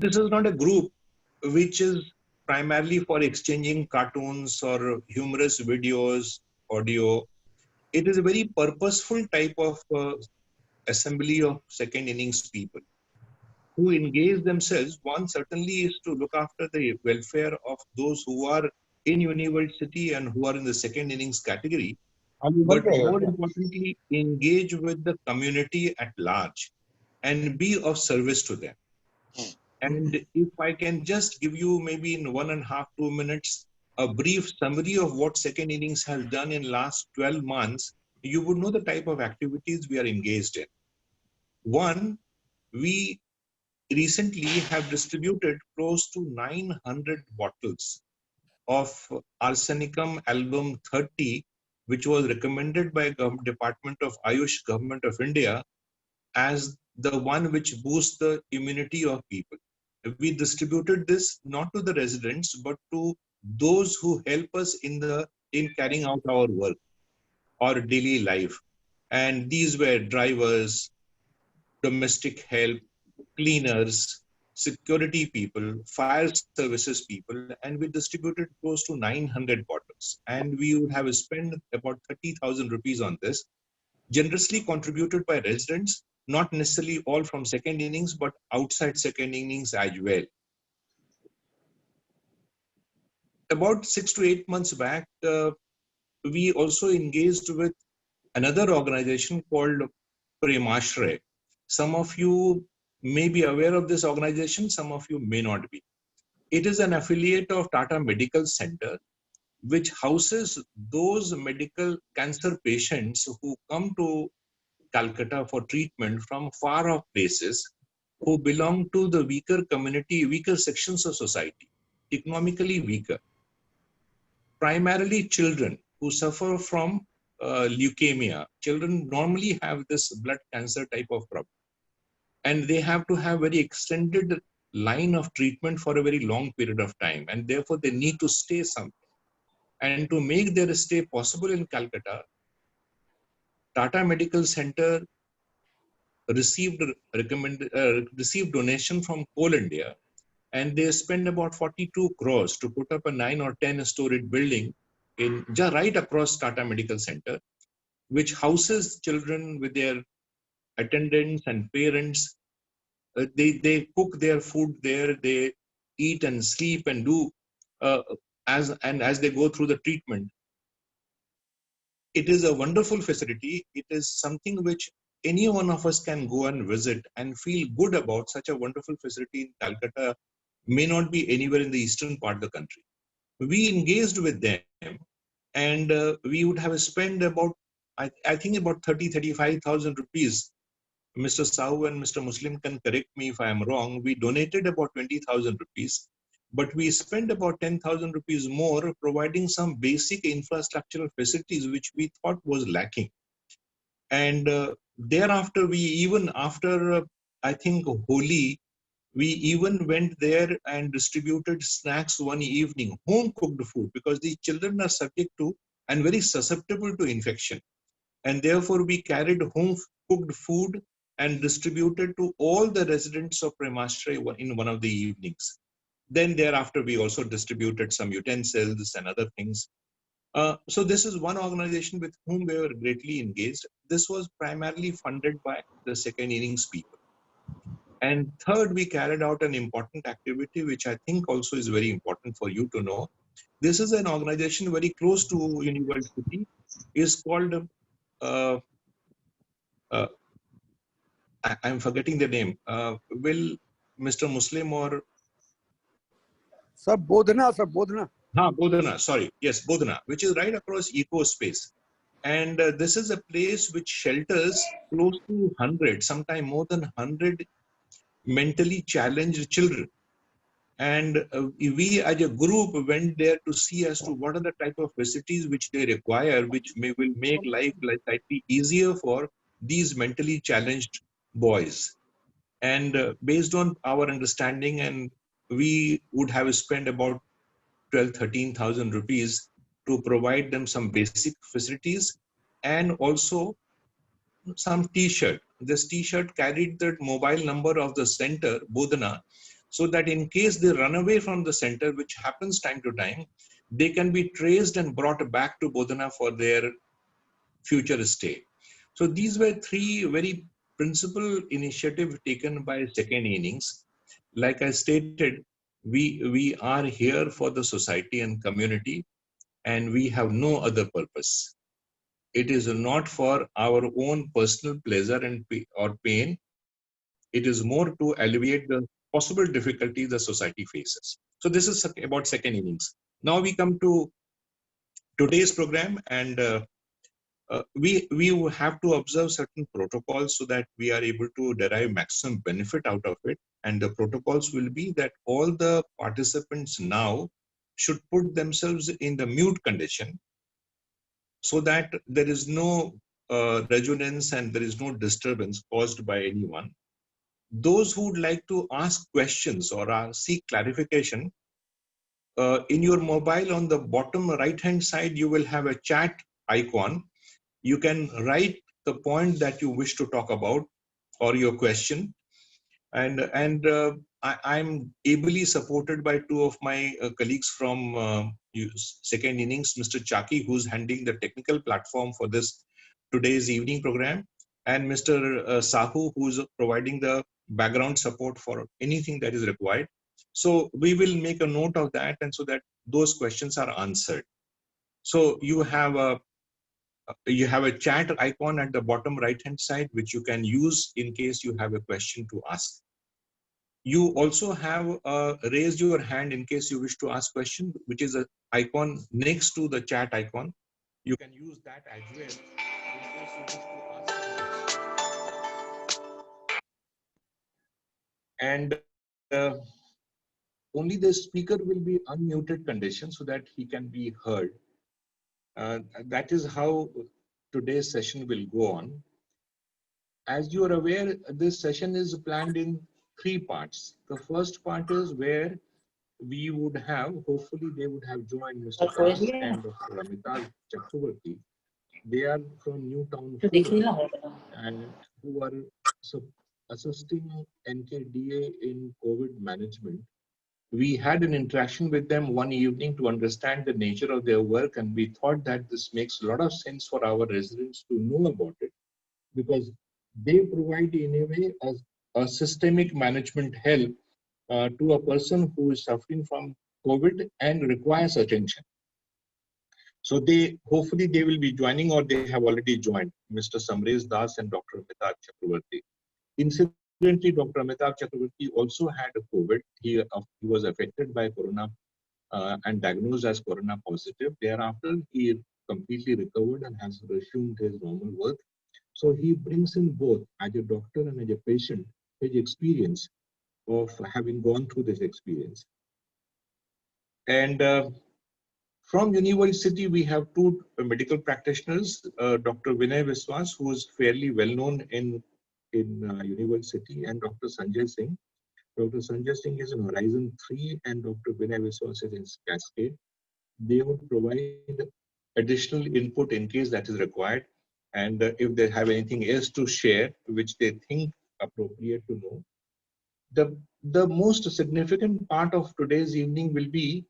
This is not a group which is primarily for exchanging cartoons or humorous videos, audio. It is a very purposeful type of assembly of second innings people who engage themselves. One certainly is to look after the welfare of those who are in university and who are in the second innings category, but more importantly, engage with the community at large and be of service to them. And if I can just give you maybe in 1.5, 2 minutes, a brief summary of what second innings has done in last 12 months, you would know the type of activities we are engaged in. One, we recently have distributed close to 900 bottles of arsenicum album 30, which was recommended by Department of Ayush, Government of India, as the one which boosts the immunity of people. We distributed this not to the residents, but to those who help us in carrying out our work or daily life. And these were drivers, domestic help, cleaners, security people, fire services people, and we distributed close to 900 bottles. And we would have spent about 30,000 rupees on this, generously contributed by residents, not necessarily all from second innings, but outside second innings as well. About 6 to 8 months back, we also engaged with another organization called Premashray. Some of you may be aware of this organization, some of you may not be. It is an affiliate of Tata Medical Center, which houses those medical cancer patients who come to Calcutta for treatment from far off places, who belong to the weaker community, weaker sections of society, economically weaker. Primarily children who suffer from leukemia. Children normally have this blood cancer type of problem, and they have to have very extended line of treatment for a very long period of time, and therefore they need to stay somewhere. And to make their stay possible in Calcutta, Tata Medical Center received donation from Coal India, and they spent about 42 crores to put up a 9 or 10 storied building in right across Tata Medical Center, which houses children with their attendants and parents. They cook their food there, they eat and sleep and do as they go through the treatment. It is a wonderful facility. It is something which any one of us can go and visit and feel good about. Such a wonderful facility in Calcutta may not be anywhere in the eastern part of the country. We engaged with them, and we would have spent about, I think about 35,000 rupees. Mr. Sahu and Mr. Muslim can correct me if I am wrong. We donated about 20,000 rupees, but we spent about 10,000 rupees more providing some basic infrastructural facilities which we thought was lacking. And thereafter, I think Holi, we even went there and distributed snacks one evening, home cooked food, because these children are subject to and very susceptible to infection. And therefore, we carried home cooked food and distributed to all the residents of Premashray in one of the evenings. Then thereafter, we also distributed some utensils and other things. So this is one organization with whom we were greatly engaged. This was primarily funded by the second innings people. And third, we carried out an important activity, which I think also is very important for you to know. This is an organization very close to Uniworld City. Is called, I'm forgetting the name. Will Mr. Muslim or... Bodhana. Bodhana, sorry. Yes, Bodhana, which is right across Eco Space. And this is a place which shelters close to 100, sometimes more than 100 mentally challenged children. And we as a group went there to see as to what are the type of facilities which they require, which will make life slightly easier for these mentally challenged boys. And based on our understanding, and we would have spent about 13,000 rupees to provide them some basic facilities and also some t-shirt. This t-shirt carried the mobile number of the center, Bodhana. so that in case they run away from the center, which happens time to time, they can be traced and brought back to Bodhana for their future stay. So these were three very principal initiatives taken by second innings. Like I stated, we are here for the society and community, and we have no other purpose. It is not for our own personal pleasure and or pain. It is more to alleviate the possible difficulties the society faces. So this is about second innings. Now we come to today's program, and we have to observe certain protocols so that we are able to derive maximum benefit out of it. And the protocols will be that all the participants now should put themselves in the mute condition so that there is no resonance and there is no disturbance caused by anyone. Those who would like to ask questions or seek clarification, in your mobile on the bottom right hand side, you will have a chat icon. You can write the point that you wish to talk about or your question. And I'm ably supported by two of my colleagues from second innings, Mr. Chaki, who's handling the technical platform for this today's evening program, and Mr. Sahu, who's providing the background support for anything that is required. So we will make a note of that, and so that those questions are answered. So you have a chat icon at the bottom right hand side, which you can use in case you have a question to ask. You also have raise your hand in case you wish to ask question, which is an icon next to the chat icon. You can use that as well in case you wish to ask. And only the speaker will be unmuted condition so that he can be heard. That is how today's session will go on. As you are aware, this session is planned in three parts. The first part is where we would have, hopefully they would have joined Mr. Das and Dr. Amitabh Chakravarti. They are from Newtown, Florida, and who are assisting NKDA in COVID management. We had an interaction with them one evening to understand the nature of their work, and we thought that this makes a lot of sense for our residents to know about it, because they provide in a way a systemic management help to a person who is suffering from COVID and requires attention. So hopefully they will be joining, or they have already joined, Mr. Samresh Das and Dr. Amitabh Chakravarti. Incidentally, Dr. Amitabh Chakravarti also had a COVID. He was affected by corona and diagnosed as corona positive. Thereafter, he completely recovered and has resumed his normal work. So he brings in both as a doctor and as a patient his experience of having gone through this experience. And from University, we have two medical practitioners, Dr. Vinay Viswas, who is fairly well known in University, and Dr. Sanjay Singh. Dr. Sanjay Singh is in Horizon 3 and Dr. Vinay Viswas is in Cascade. They would provide additional input in case that is required. And if they have anything else to share, which they think appropriate to know. The most significant part of today's evening will be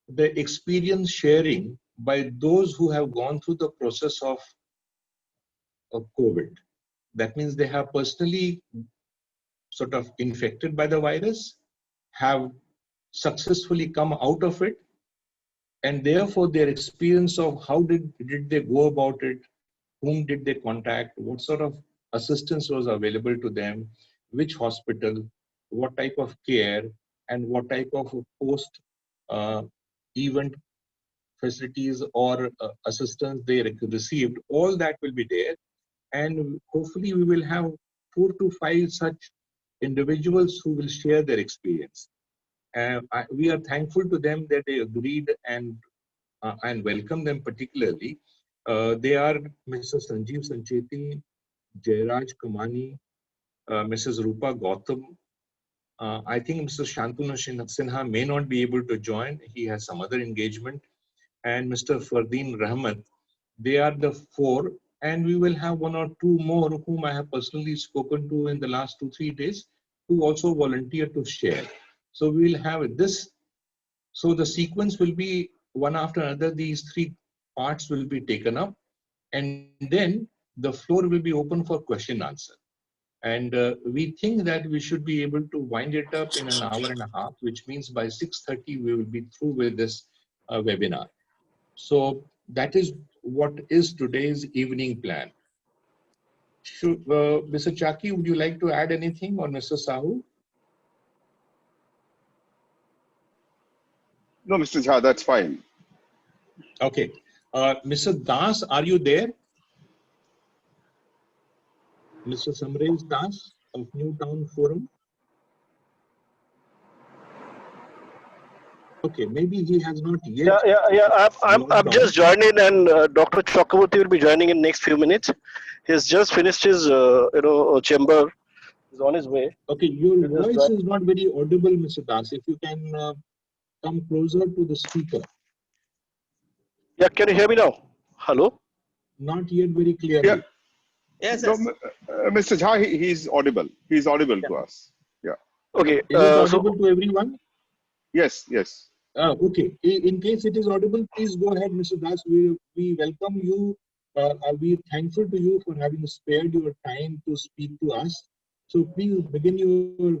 the experience sharing by those who have gone through the process of COVID. That means they have personally sort of infected by the virus, have successfully come out of it, and therefore their experience of how did they go about it, whom did they contact, what sort of assistance was available to them, which hospital, what type of care, and what type of post event facilities or assistance they received, all that will be there. And hopefully we will have 4 to 5 such individuals who will share their experience. We are thankful to them that they agreed and welcome them particularly. They are Mr. Sanjeev Sancheti, Jairaj Kamani, Mrs. Rupa Gautam. I think Mr. Shantanu Sinha may not be able to join. He has some other engagement. And Mr. Fardeen Rahmat. They are the 4. And we will have 1 or 2 more whom I have personally spoken to in the last 2-3 days who also volunteer to share. So we will have this. So the sequence will be one after another. These three parts will be taken up, and then the floor will be open for question answer. And we think that we should be able to wind it up in an hour and a half, which means by 6:30 we will be through with this webinar. So that is what is today's evening plan. Mr. Chaki, would you like to add anything, or Mr. Sahu? No, Mr. Jha, that's fine. Okay. Mr. Das, are you there? Mr. Samrez Das of Newtown Forum. Okay, maybe he has not yet. Yeah. I'm just joining, and Dr. Chakraborty will be joining in next few minutes. He's just finished his chamber. He's on his way. Okay, your voice is not very audible, Mr. Das. If you can come closer to the speaker. Yeah, can you hear me now? Hello. Not yet very clearly. Yeah. Yes, No, Mr. Jha, he's audible. He's audible to us. Yeah. Okay. Is it audible to everyone? Yes, yes. Okay. In case it is audible, please go ahead, Mr. Das. We welcome you. We are thankful to you for having spared your time to speak to us. So please begin your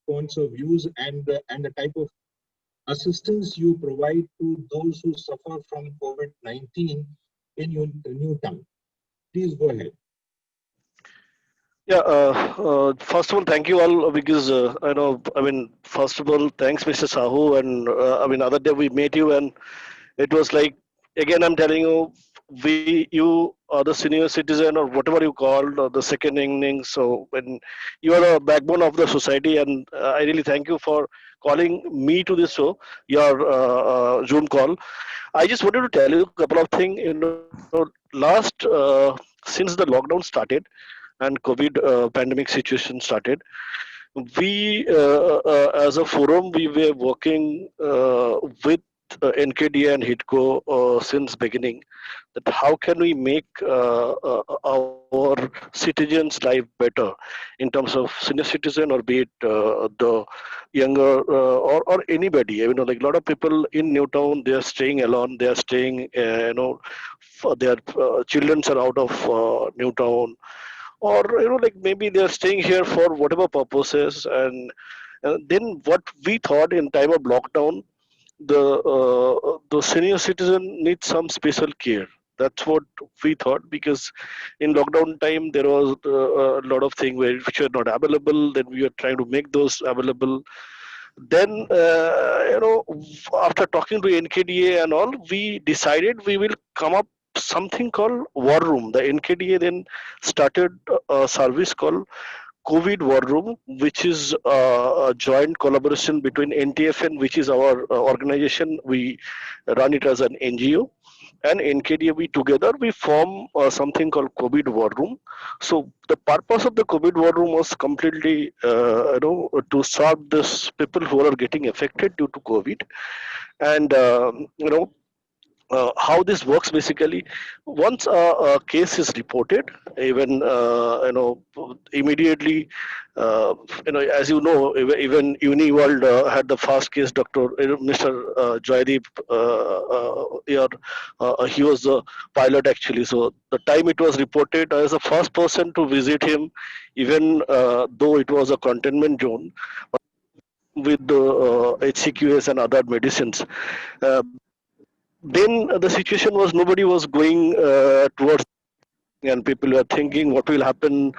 points of views and the type of assistance you provide to those who suffer from COVID-19 in your Newtown. Please go ahead. Yeah. First of all, thank you all, because first of all, thanks, Mr. Sahu, and other day we met you, and it was like, again, I'm telling you, you are the senior citizen, or whatever you called, or the second innings. So when you are a backbone of the society, and I really thank you for calling me to this show, your Zoom call. I just wanted to tell you a couple of things. Last since the lockdown started and COVID pandemic situation started, we as a forum, we were working with NKDA and HITCO since beginning, that how can we make our citizens life better in terms of senior citizen, or be it the younger or anybody. Like a lot of people in Newtown, they are staying alone, they are staying for their children are out of Newtown, or like maybe they are staying here for whatever purposes. And then what we thought, in time of lockdown, the senior citizen needs some special care. That's what we thought, because in lockdown time there was a lot of things which were not available. Then we were trying to make those available. Then after talking to NKDA and all, we decided we will come up something called War Room. The NKDA then started a service called COVID War Room, which is a joint collaboration between NTFN, which is our organization. We run it as an NGO, and NKDA. We together we form something called COVID War Room. So the purpose of the COVID War Room was completely, to serve these people who are getting affected due to COVID, and how this works basically. Once a case is reported, even immediately, as you know, even Uniworld had the first case. Mr. Joydeep, he was the pilot actually. So the time it was reported, I was the first person to visit him, even though it was a containment zone, with the HCQS and other medicines. Then the situation was, nobody was going towards, and people were thinking what will happen,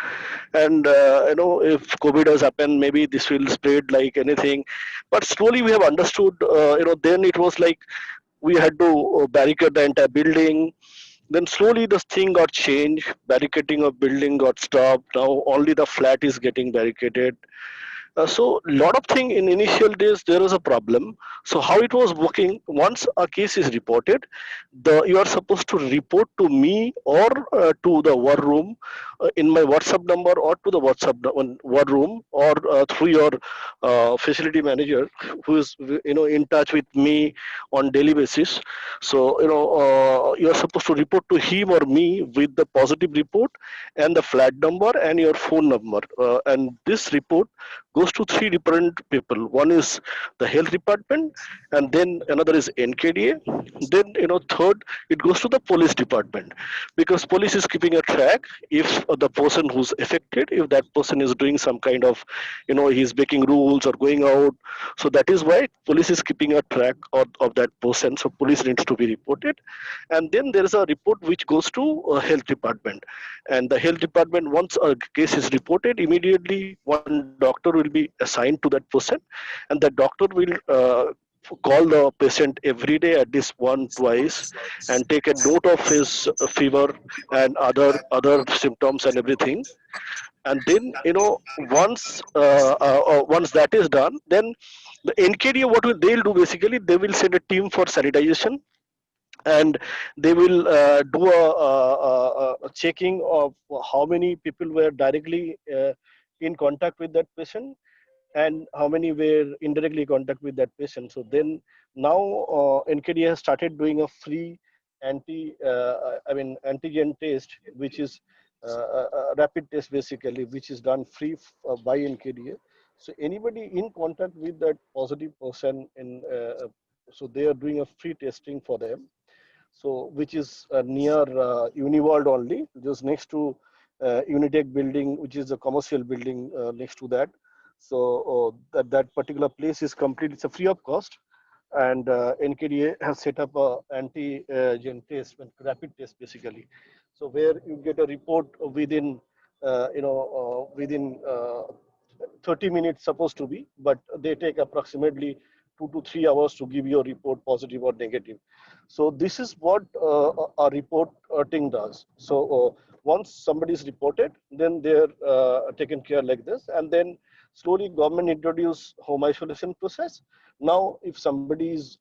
and if COVID has happened, maybe this will spread like anything. But slowly we have understood. Then it was like we had to barricade the entire building. Then slowly the thing got changed. Barricading of building got stopped. Now only the flat is getting barricaded. So lot of thing in initial days there was a problem. So how it was working, once a case is reported, you are supposed to report to me, or to the war room in my WhatsApp number, or to the war room, or through your facility manager, who is in touch with me on daily basis. So you are supposed to report to him or me with the positive report and the flat number and your phone number, and this report goes goes to three different people. One is the health department, and then another is NKDA. Then third it goes to the police department, because police is keeping a track if the person who's affected, if that person is doing some kind of he's breaking rules or going out. So that is why police is keeping a track of that person. So police needs to be reported, and then there is a report which goes to health department, and the health department, once a case is reported, immediately one doctor will be assigned to that person, and that doctor will call the patient every day at least one twice, and take a note of his fever and other symptoms and everything. And then once that is done, then the NKDA, they'll do, basically they will send a team for sanitization, and they will do a checking of how many people were directly in contact with that patient, and how many were indirectly in contact with that patient. So then now NKD has started doing a free antigen test, which is a rapid test basically, which is done free by NKDA. So anybody in contact with that positive person so they are doing a free testing for them. So which is near Uniworld only, just next to Unitech building, which is a commercial building next to that. So that particular place is complete. It's a free of cost, and NKDA has set up a anti-gen test, rapid test basically. So where you get a report within 30 minutes supposed to be, but they take approximately 2 to 3 hours to give you a report, positive or negative. So this is what a reporting does. So once somebody is reported, then they're taken care like this, and then slowly government introduce home isolation process. Now, if somebody is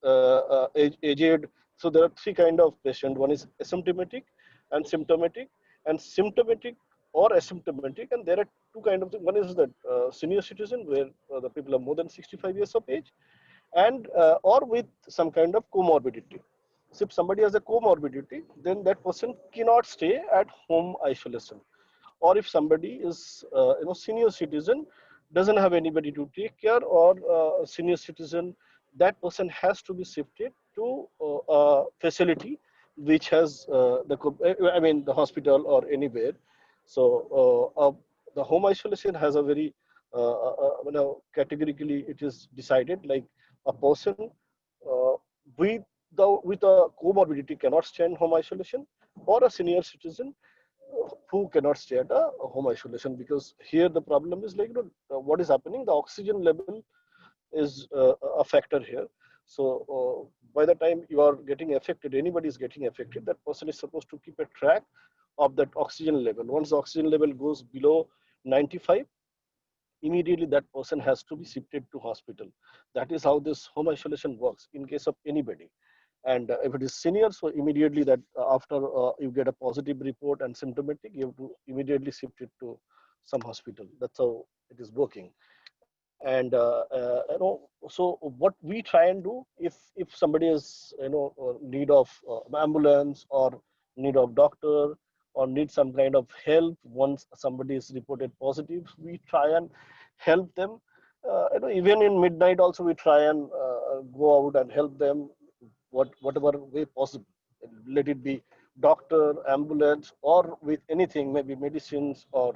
aged, so there are three kind of patient. One is asymptomatic and symptomatic, and symptomatic or asymptomatic, and there are two kind of things. One is that senior citizen, where the people are more than 65 years of age, and or with some kind of comorbidity. So if somebody has a comorbidity, then that person cannot stay at home isolation. Or if somebody is senior citizen, doesn't have anybody to take care, or a senior citizen, that person has to be shifted to a facility which has the hospital or anywhere. So the home isolation has a very categorically it is decided, like a person uh, with with a comorbidity cannot stay in home isolation, or a senior citizen who cannot stay at a home isolation. Because here the problem is, like, what is happening, the oxygen level is a factor here. So by the time you are getting affected, anybody is getting affected, that person is supposed to keep a track of that oxygen level. Once the oxygen level goes below 95, immediately that person has to be shifted to hospital. That is how this home isolation works in case of anybody. And if it is senior, so immediately that after you get a positive report and symptomatic, you have to immediately shift it to some hospital. That's how it is working. And so what we try and do, if somebody is need of ambulance, or need of doctor, or need some kind of help, once somebody is reported positive, we try and help them. Even in midnight also we try and go out and help them, whatever way possible. Let it be doctor, ambulance, or with anything, maybe medicines or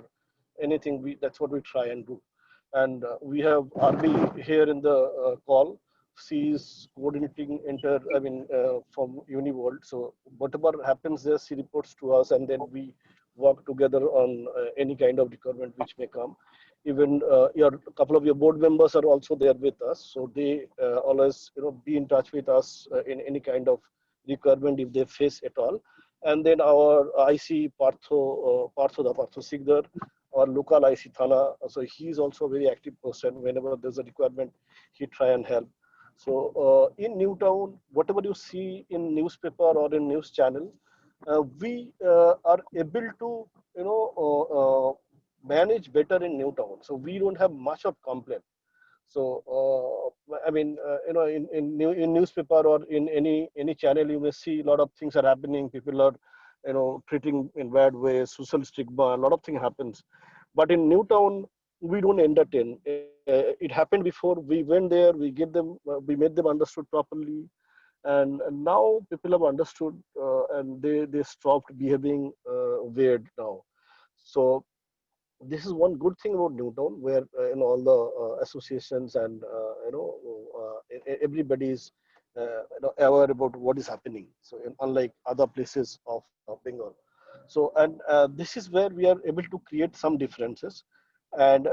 anything. That's what we try and do. And we have RB here in the call. She is coordinating from Uniworld. So whatever happens there, she reports to us, and then we work together on any kind of requirement which may come. Even a couple of your board members are also there with us, so they always be in touch with us in any kind of requirement if they face at all. And then our IC Partho Sigdar, our local IC Thana, so he is also a very active person. Whenever there's a requirement, he try and help. So in Newtown, whatever you see in newspaper or in news channel, we are able to manage better in Newtown. So we don't have much of complaint. So in newspaper or in any channel, you may see a lot of things are happening. People are treating in bad ways, social stigma, a lot of things happens. But in Newtown, we don't entertain. It happened before. We went there, we get them, we made them understood properly, and now people have understood, and they stopped behaving weird now. So this is one good thing about Newtown, where all the associations and everybody is aware about what is happening. So unlike other places of Bengal, so and this is where we are able to create some differences, and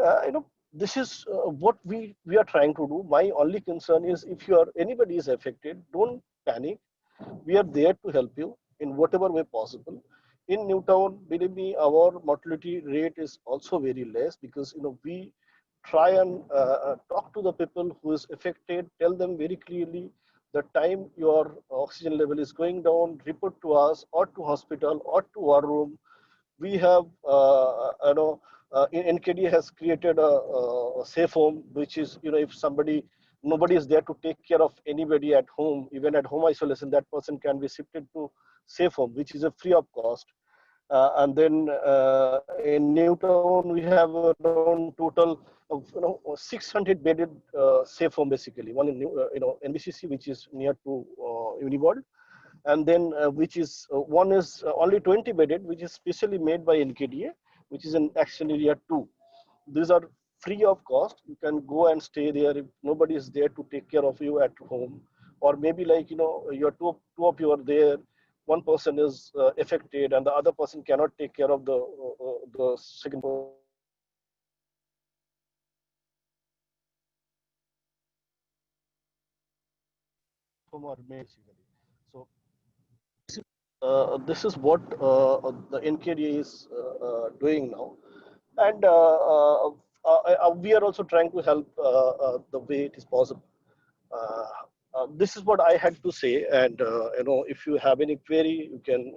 this is what we are trying to do. My only concern is if you are anybody is affected, don't panic. We are there to help you in whatever way possible. In Newtown, believe me, our mortality rate is also very less because we try and talk to the people who is affected, tell them very clearly the time your oxygen level is going down, report to us or to hospital or to our room. We have NKD has created a safe home, which is if somebody nobody is there to take care of anybody at home, even at home isolation, that person can be shifted to safe home, which is a free of cost. And then in Newtown we have around total of 600 bedded safe home, basically one in NBCC, which is near to Uniworld, and then which is one is only 20 bedded, which is specially made by NKDA, which is in action area 2. These are free of cost. You can go and stay there if nobody is there to take care of you at home, or maybe like you're two of you are there, one person is affected and the other person cannot take care of the second person. So safe home or made basically. So this is what the NKDA is doing now, and we are also trying to help the way it is possible. Uh, this is what I had to say, and if you have any query, you can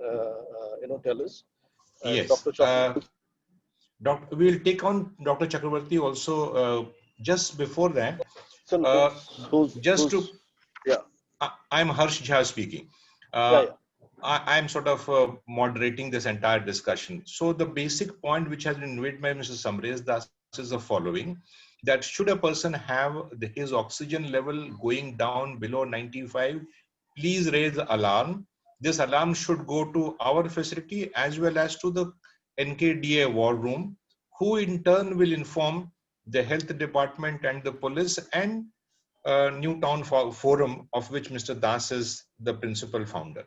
tell us. And Yes. Dr. Chakraborty, We'll take on Dr. Chakrabarti also. Just before that, uh, just to, who's yeah I'm Harsh Jha speaking. yeah Uh, yeah. I'm sort of moderating this entire discussion. So the basic point which has been made by Mr. Samresh Das is the following: that should a person have his oxygen level going down below 95, please raise the alarm. This alarm should go to our facility as well as to the NKDA war room, who in turn will inform the health department and the police and Newtown Forum, of which Mr. Das is the principal founder.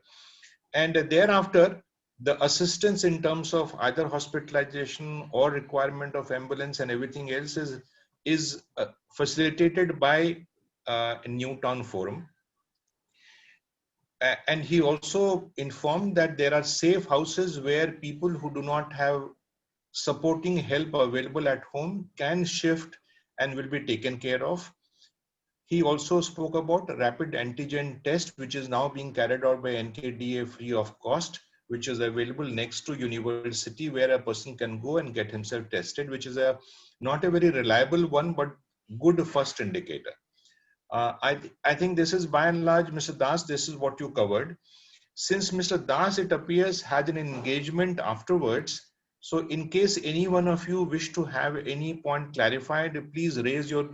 And thereafter, the assistance in terms of either hospitalization or requirement of ambulance and everything else is facilitated by Newtown Forum. And he also informed that there are safe houses where people who do not have supporting help available at home can shift and will be taken care of. He also spoke about a rapid antigen test, which is now being carried out by NKDA free of cost, which is available next to university, where a person can go and get himself tested, which is not a very reliable one, but good first indicator. I think this is by and large, Mr. Das, this is what you covered. Since Mr. Das, it appears, had an engagement afterwards, so in case any one of you wish to have any point clarified, please raise your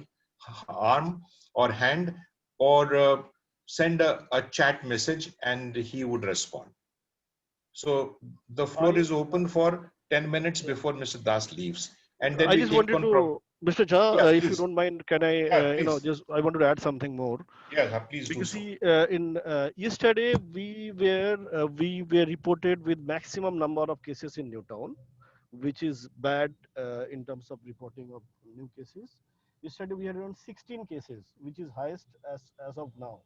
arm or hand, or send a chat message and he would respond. So the floor I is open for 10 minutes before Mr. Das leaves. And then I we just take wanted on, to, Mr. yeah, Jha, if you please. don't mind, can I, Yeah, please. just I wanted to add something more. Yeah, please do Because so. see, in yesterday we were reported with maximum number of cases in Newtown, which is bad in terms of reporting of new cases. Yesterday we had around 16 cases, which is highest as of now.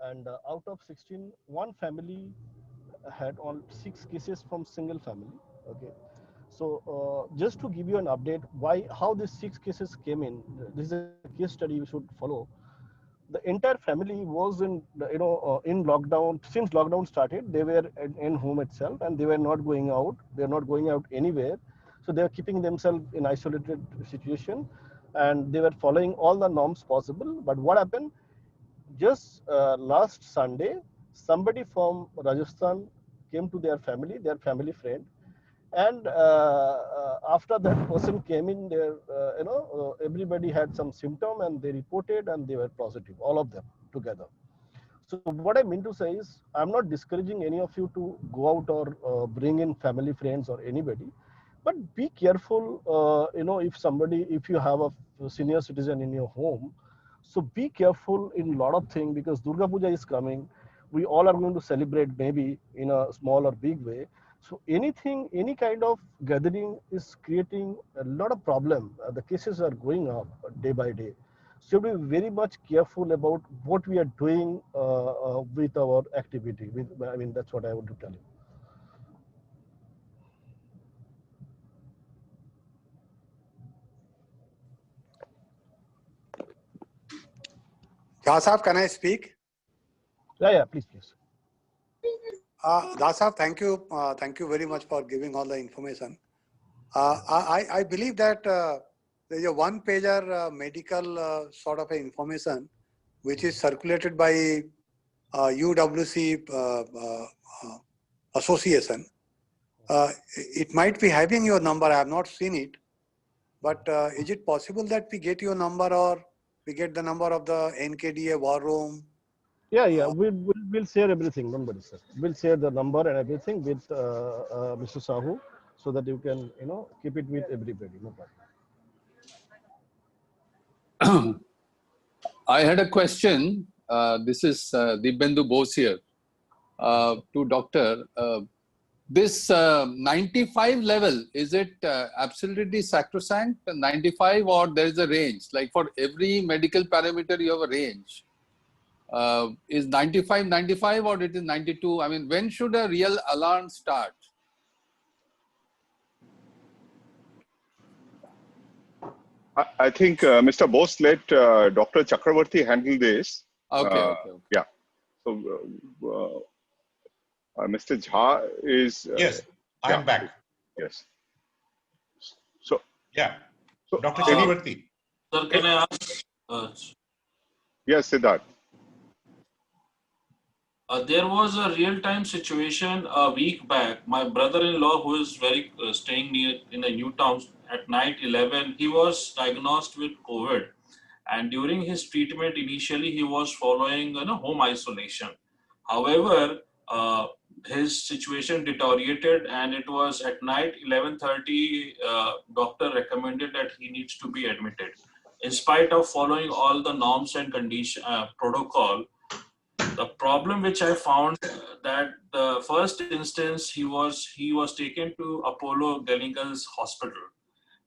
And out of 16, one family had on 6 cases from single family. Okay, so just to give you an update, why how these 6 cases came in. This is a case study we should follow. The entire family was in lockdown. Since lockdown started, they were in home itself, and they were not going out. They are not going out anywhere, so they are keeping themselves in isolated situation, and they were following all the norms possible. But what happened? Just last Sunday, somebody from Rajasthan came to their family friend, And after that person came in there, everybody had some symptom and they reported and they were positive, all of them together. So what I mean to say is, I'm not discouraging any of you to go out or bring in family, friends, or anybody, but be careful. If you have a senior citizen in your home, so be careful in a lot of things, because Durga Puja is coming. We all are going to celebrate, maybe in a small or big way. So anything, any kind of gathering is creating a lot of problem. The cases are going up day by day. So we have to be very much careful about what we are doing with our activity. That's what I want to tell you. Jha Sahab, can I speak? Yeah, please. Jha Sahab, thank you. Thank you very much for giving all the information. I believe that there is a one-pager medical sort of information which is circulated by UWC association. It might be having your number. I have not seen it, but is it possible that we get your number, or we get the number of the NKDA war room? Yeah. We'll share everything. Don't worry, sir. We'll share the number and everything with Mr. Sahu, so that you can keep it with everybody. No problem. I had a question. This is Dibyendu Bose here to doctor. This 95 level, is it absolutely sacrosanct, 95, or there is a range? Like for every medical parameter, you have a range. Is 95 95 or it is 92? I mean, when should a real alarm start? I think Mr. Bose let Dr. Chakravarti handle this. Okay. Yeah. So Mr. Jha is. Yes, I'm back. Yes. So. Yeah. So, Dr. Chakravarti. Sir, can I ask? Yes, Siddharth. There was a real-time situation a week back. My brother-in-law, who is very staying near in the new town, at night 11, he was diagnosed with COVID, and during his treatment, initially he was following home isolation. However, his situation deteriorated, and it was at night 11:30. Doctor recommended that he needs to be admitted. In spite of following all the norms and condition protocol, the problem which I found that the first instance he was taken to Apollo Gleneagles Hospital,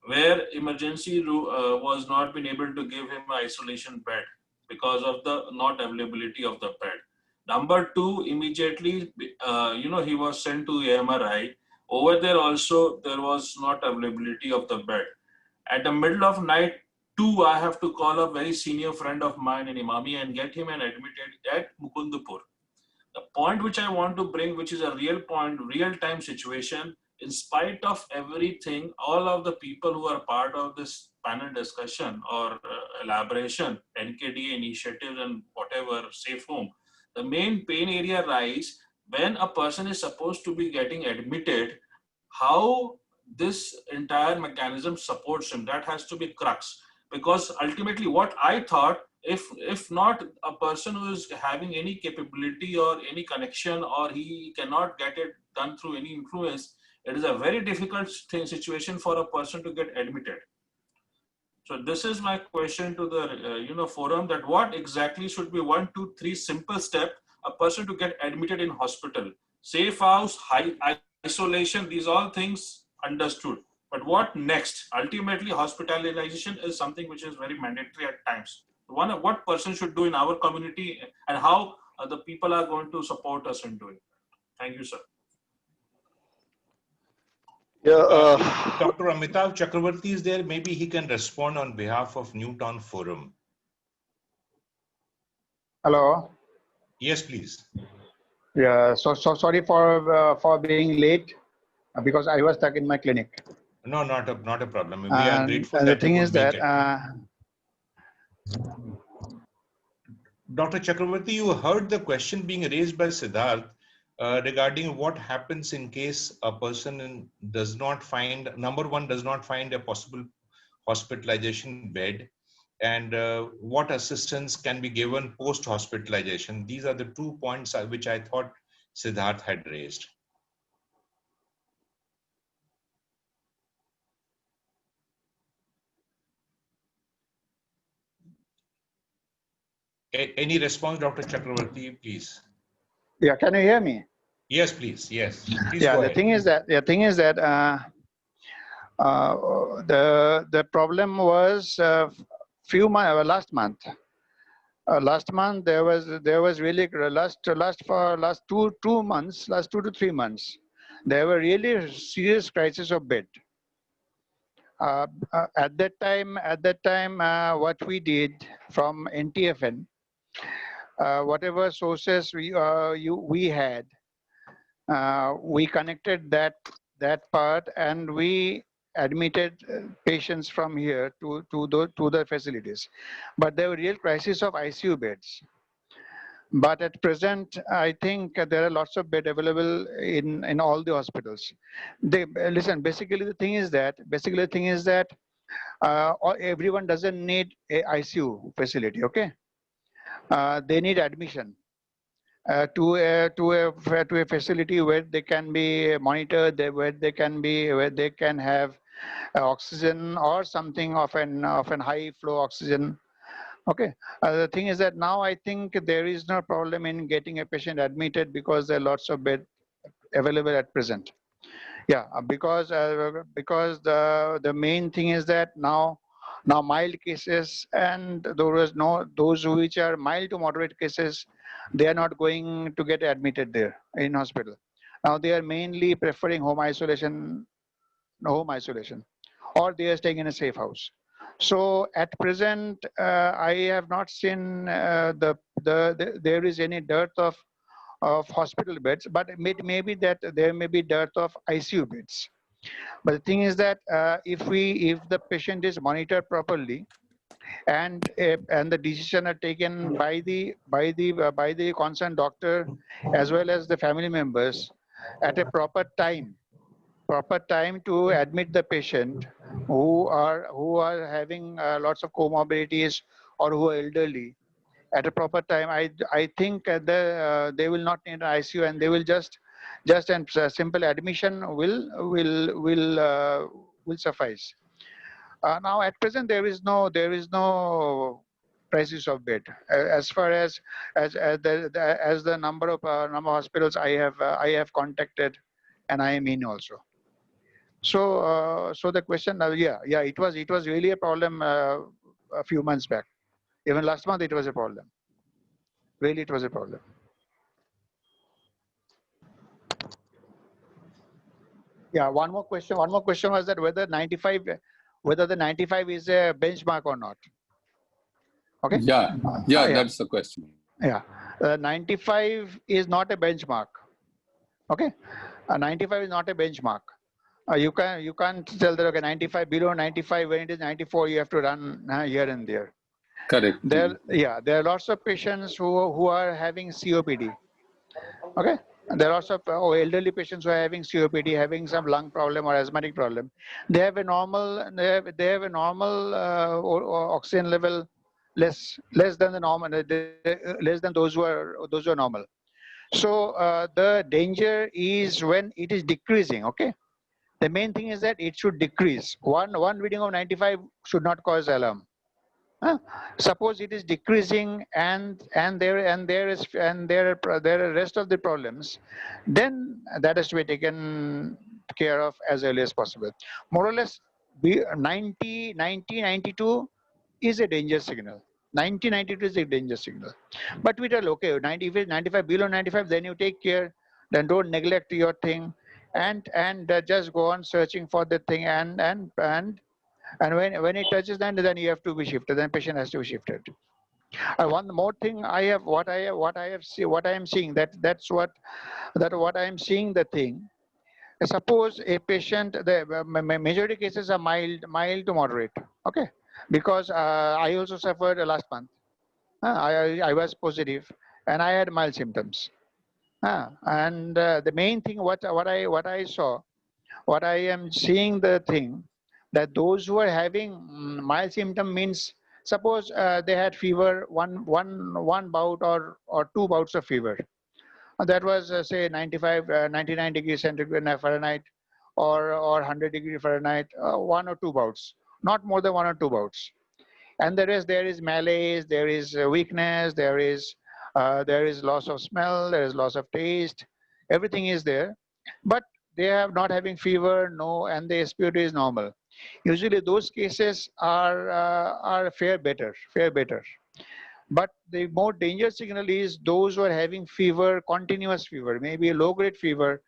where emergency was not been able to give him an isolation bed because of the not availability of the bed. Number two, immediately he was sent to MRI. Over there also there was not availability of the bed. At the middle of night, I have to call a very senior friend of mine in Imami and get him and admitted at Mukundapur. The point which I want to bring, which is a real point, real-time situation, in spite of everything, all of the people who are part of this panel discussion or elaboration, NKDA initiatives and whatever, safe home, the main pain area rise when a person is supposed to be getting admitted, how this entire mechanism supports him. That has to be crux. Because ultimately what I thought, if not a person who is having any capability or any connection, or he cannot get it done through any influence, it is a very difficult situation for a person to get admitted. So this is my question to the forum, that what exactly should be 1, 2, 3 simple step a person to get admitted in hospital. Safe house, high isolation, these all things understood. But what next? Ultimately, hospitalization is something which is very mandatory at times. What person should do in our community, and how the people are going to support us in doing that? Thank you, sir. Dr. Amitav Chakravarti is there. Maybe he can respond on behalf of Newtown Forum. Hello. Yes, please. Yeah. So sorry for being late because I was stuck in my clinic. No, not a problem. We are grateful and that the thing you is could make that it. Dr. Chakravarti, you heard the question being raised by Siddharth regarding what happens in case a person does not find, number one, does not find a possible hospitalization bed, and what assistance can be given post hospitalization. These are the 2 points which I thought Siddharth had raised. Any response, Dr. Chakravarti, please? Yeah, can you hear me? Yes, please. Yes, please Yeah, go the ahead. thing is that the problem was few months last month. Last month there was really last 2 months, last 2 to 3 months, there were really serious crisis of bed. At that time, what we did from NTFN, whatever sources we had, we connected that part, and we admitted patients from here to the facilities. But there were real crisis of ICU beds. But at present, I think there are lots of bed available in all the hospitals. They listen. Basically, the thing is that everyone doesn't need a ICU facility. Okay, they need admission to a facility where they can be monitored, where they can have oxygen or something of an high flow oxygen. Okay. The thing is that now I think there is no problem in getting a patient admitted because there are lots of bed available at present. Yeah, because the main thing is that now mild cases, and those which are mild to moderate cases, they are not going to get admitted there in hospital. Now they are mainly preferring home isolation, or they are staying in a safe house. So at present, I have not seen there is any dearth of hospital beds, but maybe that there may be dearth of ICU beds. But the thing is that if the patient is monitored properly, and the decision are taken by the concerned doctor as well as the family members at a proper time to admit the patient who are having lots of comorbidities or who are elderly at a proper time. I think they will not need an ICU, and they will just and simple admission will suffice. Now at present there is no crisis of bed as far as the number of hospitals I have contacted, and I am in also. So the question, yeah, it was really a problem a few months back. Even last month it was a problem. Really, it was a problem. Yeah, one more question. One more question was that whether the 95 is a benchmark or not. Okay. Yeah, Yeah, that's the question. yeah. 95 is not a benchmark. Okay. 95 is not a benchmark. You can't tell that okay, 95 below 95, when it is 94 you have to run here and there. Correct. There are lots of patients who are having COPD. Okay. There are also elderly patients who are having COPD, having some lung problem or asthmatic problem. They have a normal oxygen level less than the normal, less than those who are normal. So the danger is when it is decreasing. Okay. The main thing is that it should decrease. One reading of 95 should not cause alarm. Suppose it is decreasing, and there are rest of the problems, then that has to be taken care of as early as possible. More or less, 92 is a danger signal. 92 is a danger signal. But we tell okay, 90, if it's 95, below 95, then you take care. Then don't neglect your thing, and just go on searching for the thing, and when it touches that, then you have to be shifted. Then patient has to be shifted. One more thing, what I am seeing, what I am seeing the thing. Suppose a patient, the majority cases are mild to moderate. Okay, because I also suffered last month. I was positive, and I had mild symptoms. And the main thing, what I saw, what I am seeing the thing, that those who are having mild symptom means, suppose they had fever, one bout or two bouts of fever. That was say 95, 99 degrees centigrade Fahrenheit, or 100 degree Fahrenheit, one or two bouts, not more than one or two bouts. And the rest, there is malaise, there is weakness, there is loss of smell, there is loss of taste, everything is there, but they are not having fever, no, and the SpO2 is normal. Usually those cases are fare better. But the more dangerous signal is those who are having fever, continuous fever, maybe a low grade fever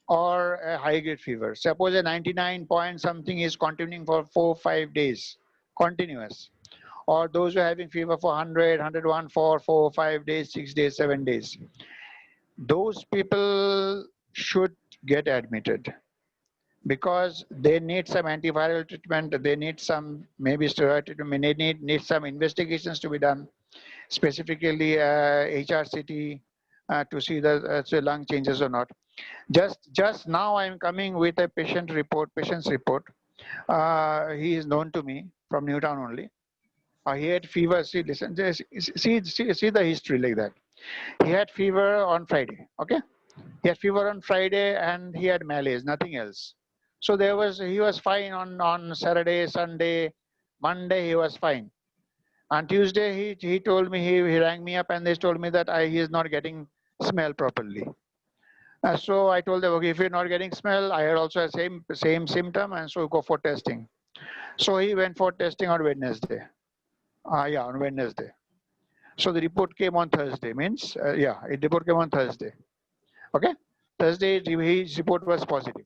or a high grade fever. Suppose a 99 point something is continuing for 4 5 days, continuous. Or those who are having fever for 100, 101 for 4 5 days, 6 days, 7 days. Those people should get admitted because they need some antiviral treatment. They need some maybe steroid treatment. They need some investigations to be done, specifically HRCT, to see the lung changes or not. Just now I'm coming with a patient's report. He is known to me from Newtown only. He had fever. See, listen, see the history like that. He had fever on Friday. Okay, he had fever on Friday and he had malaise, nothing else. So he was fine on Saturday, Sunday, Monday he was fine. On Tuesday he told me, he rang me up and they told me that he is not getting smell properly. So I told them, okay, if you're not getting smell, I had also a same symptom, and so go for testing. So he went for testing on Wednesday. Yeah, on Wednesday. So the report came on Thursday. Means the report came on Thursday. Okay, Thursday his report was positive.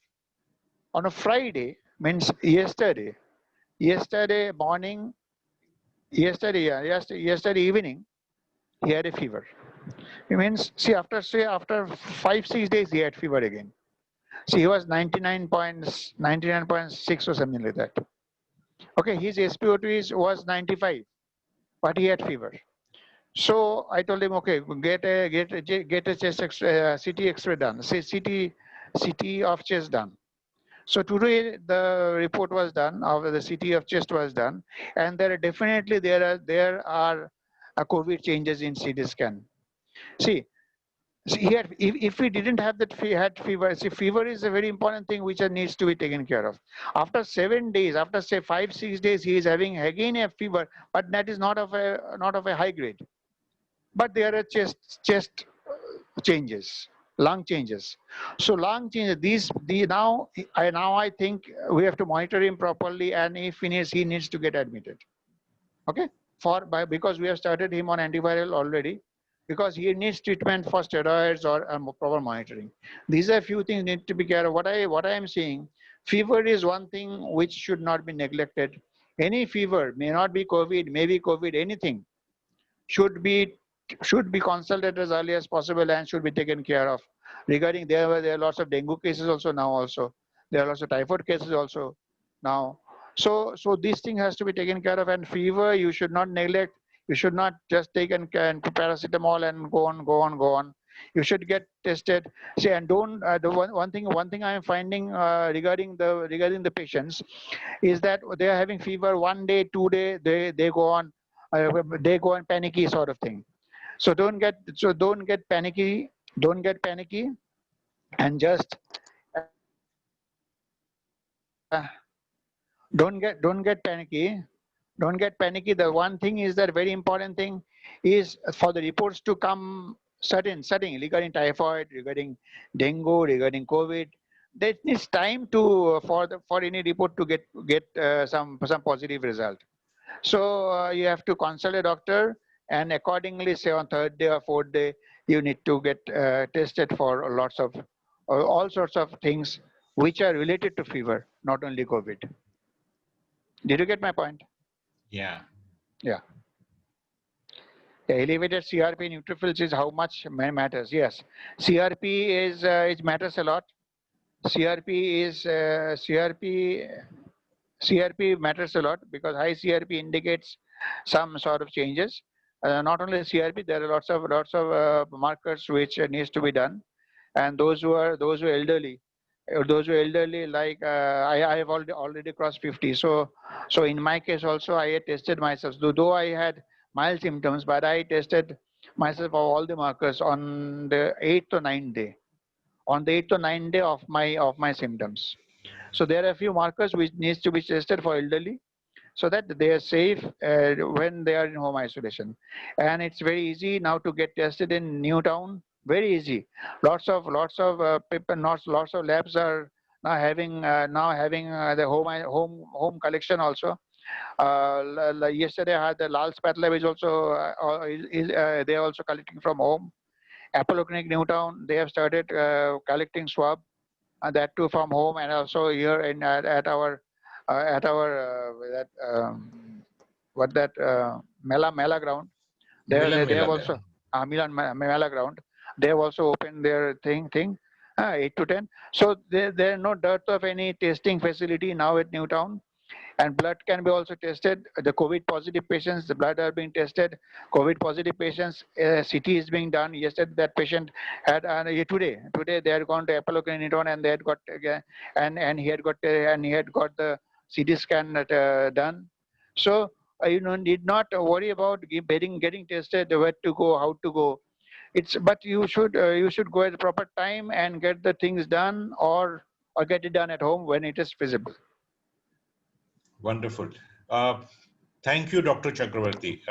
On a Friday, means yesterday morning, yesterday evening, he had a fever. It means, see, after 5 6 days he had fever again. See, he was 99.6 or something like that. Okay, his SpO2 was 95, but he had fever. So I told him, okay, get a chest CT X-ray done. Say CT of chest done. So today the report was done, or the CT of chest was done, and there are COVID changes in CT scan. See, if we didn't have that had fever, see, fever is a very important thing which needs to be taken care of. After 7 days, after say 5 6 days, he is having again a fever, but that is not of a high grade. But there are chest changes, lung changes. So lung changes. Now I think we have to monitor him properly, and if he needs to get admitted. Okay, because we have started him on antiviral already, because he needs treatment for steroids or proper monitoring. These are few things need to be care of. What I am saying, fever is one thing which should not be neglected. Any fever, may not be COVID, maybe COVID, anything should be consulted as early as possible and should be taken care of. Regarding there are lots of dengue cases also now. Also there are lots of typhoid cases also now. So this thing has to be taken care of. And fever, you should not neglect. You should not just take and paracetamol and go on. You should get tested. See, and don't the one thing I am finding regarding the patients is that they are having fever 1 day, 2 day, they go on panicky sort of thing. So don't get panicky. Don't get panicky, and just don't get panicky. Don't get panicky. The one thing is that very important thing is for the reports to come certain regarding typhoid, regarding dengue, regarding COVID. That needs time for any report to get some positive result. So you have to consult a doctor, and accordingly, say on third day or fourth day, you need to get tested for all sorts of things which are related to fever, not only COVID. Did you get my point? Yeah. Yeah. The elevated CRP neutrophils is how much matters. Yes, CRP it matters a lot. CRP matters a lot because high CRP indicates some sort of changes. Not only CRP, there are lots of markers which needs to be done, and those who are elderly, like I have already crossed 50. So in my case also I had tested myself. Though I had mild symptoms, but I tested myself for all the markers on the 8th or 9th day. On the 8th or 9th day of my symptoms. So there are a few markers which needs to be tested for elderly, so that they are safe when they are in home isolation. And it's very easy now to get tested in Newtown. Very easy. Lots of people, lots of labs are now having the home collection also. Yesterday I had the Lal Spat lab is also they are also collecting from home. Apollo Clinic Newtown, they have started collecting swab, and that too from home, and also here at our that what that Mela ground. Milan They have Mela. also Milan Mela ground. They have also opened their thing 8 to 10. So there are no dearth of any testing facility now at Newtown. And blood can be also tested. The COVID positive patients, the blood are being tested. COVID positive patients, CT is being done. Yesterday, that patient had today they had gone to Apollo Clinic and they had got and he had got the CT scan done. So need not worry about getting tested, where to go, how to go. But you should go at the proper time and get the things done, or get it done at home when it is feasible. Wonderful. Thank you, Dr. Chakravarti.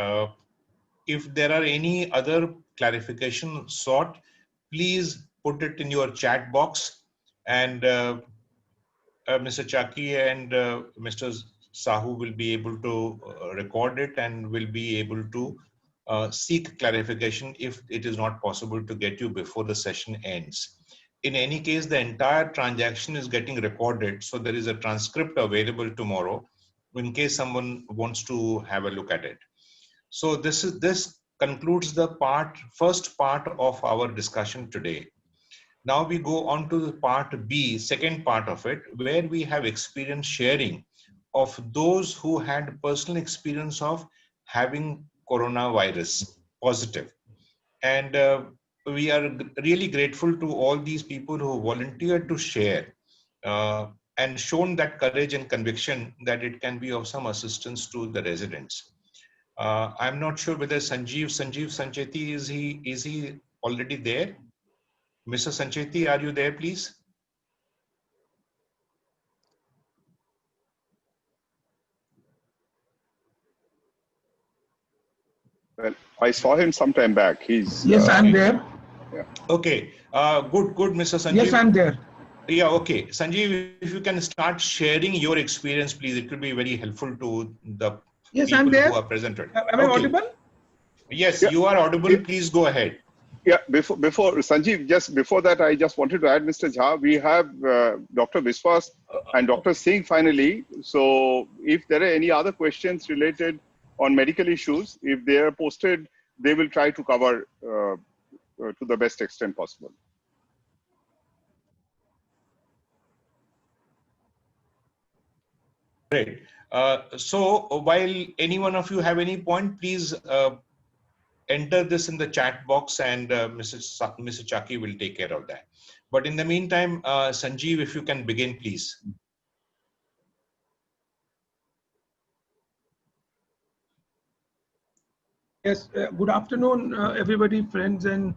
If there are any other clarification sought, please put it in your chat box, and Mr. Chaki and Mr. Sahu will be able to record it and will be able to seek clarification if it is not possible to get you before the session ends. In any case, the entire transaction is getting recorded, so there is a transcript available tomorrow in case someone wants to have a look at it. So this concludes the first part of our discussion today. Now we go on to the part B, second part of it, where we have experience sharing of those who had personal experience of having coronavirus positive. And we are really grateful to all these people who volunteered to share and shown that courage and conviction that it can be of some assistance to the residents. I'm not sure whether Sanjeev Sancheti, is he already there? Mr. Sancheti, are you there, please? Well, I saw him sometime back. He's Yes, I'm there. Yeah. Okay, good, Mr. Sanjeev. Yes, I'm there. Yeah, okay. Sanjeev, if you can start sharing your experience, please, it will be very helpful to the people who are presented. Am I audible? Yes, Yeah. you are audible. Please go ahead. Yeah, before Sanjeev, just before that, I just wanted to add, Mr. Jha, we have Dr. Viswas and Dr. Singh finally. So if there are any other questions related on medical issues, if they are posted, they will try to cover to the best extent possible. Great. So while any one of you have any point, please enter this in the chat box, and Mr. Chaki will take care of that. But in the meantime, Sanjeev, if you can begin, please. Yes. Good afternoon, everybody, friends, and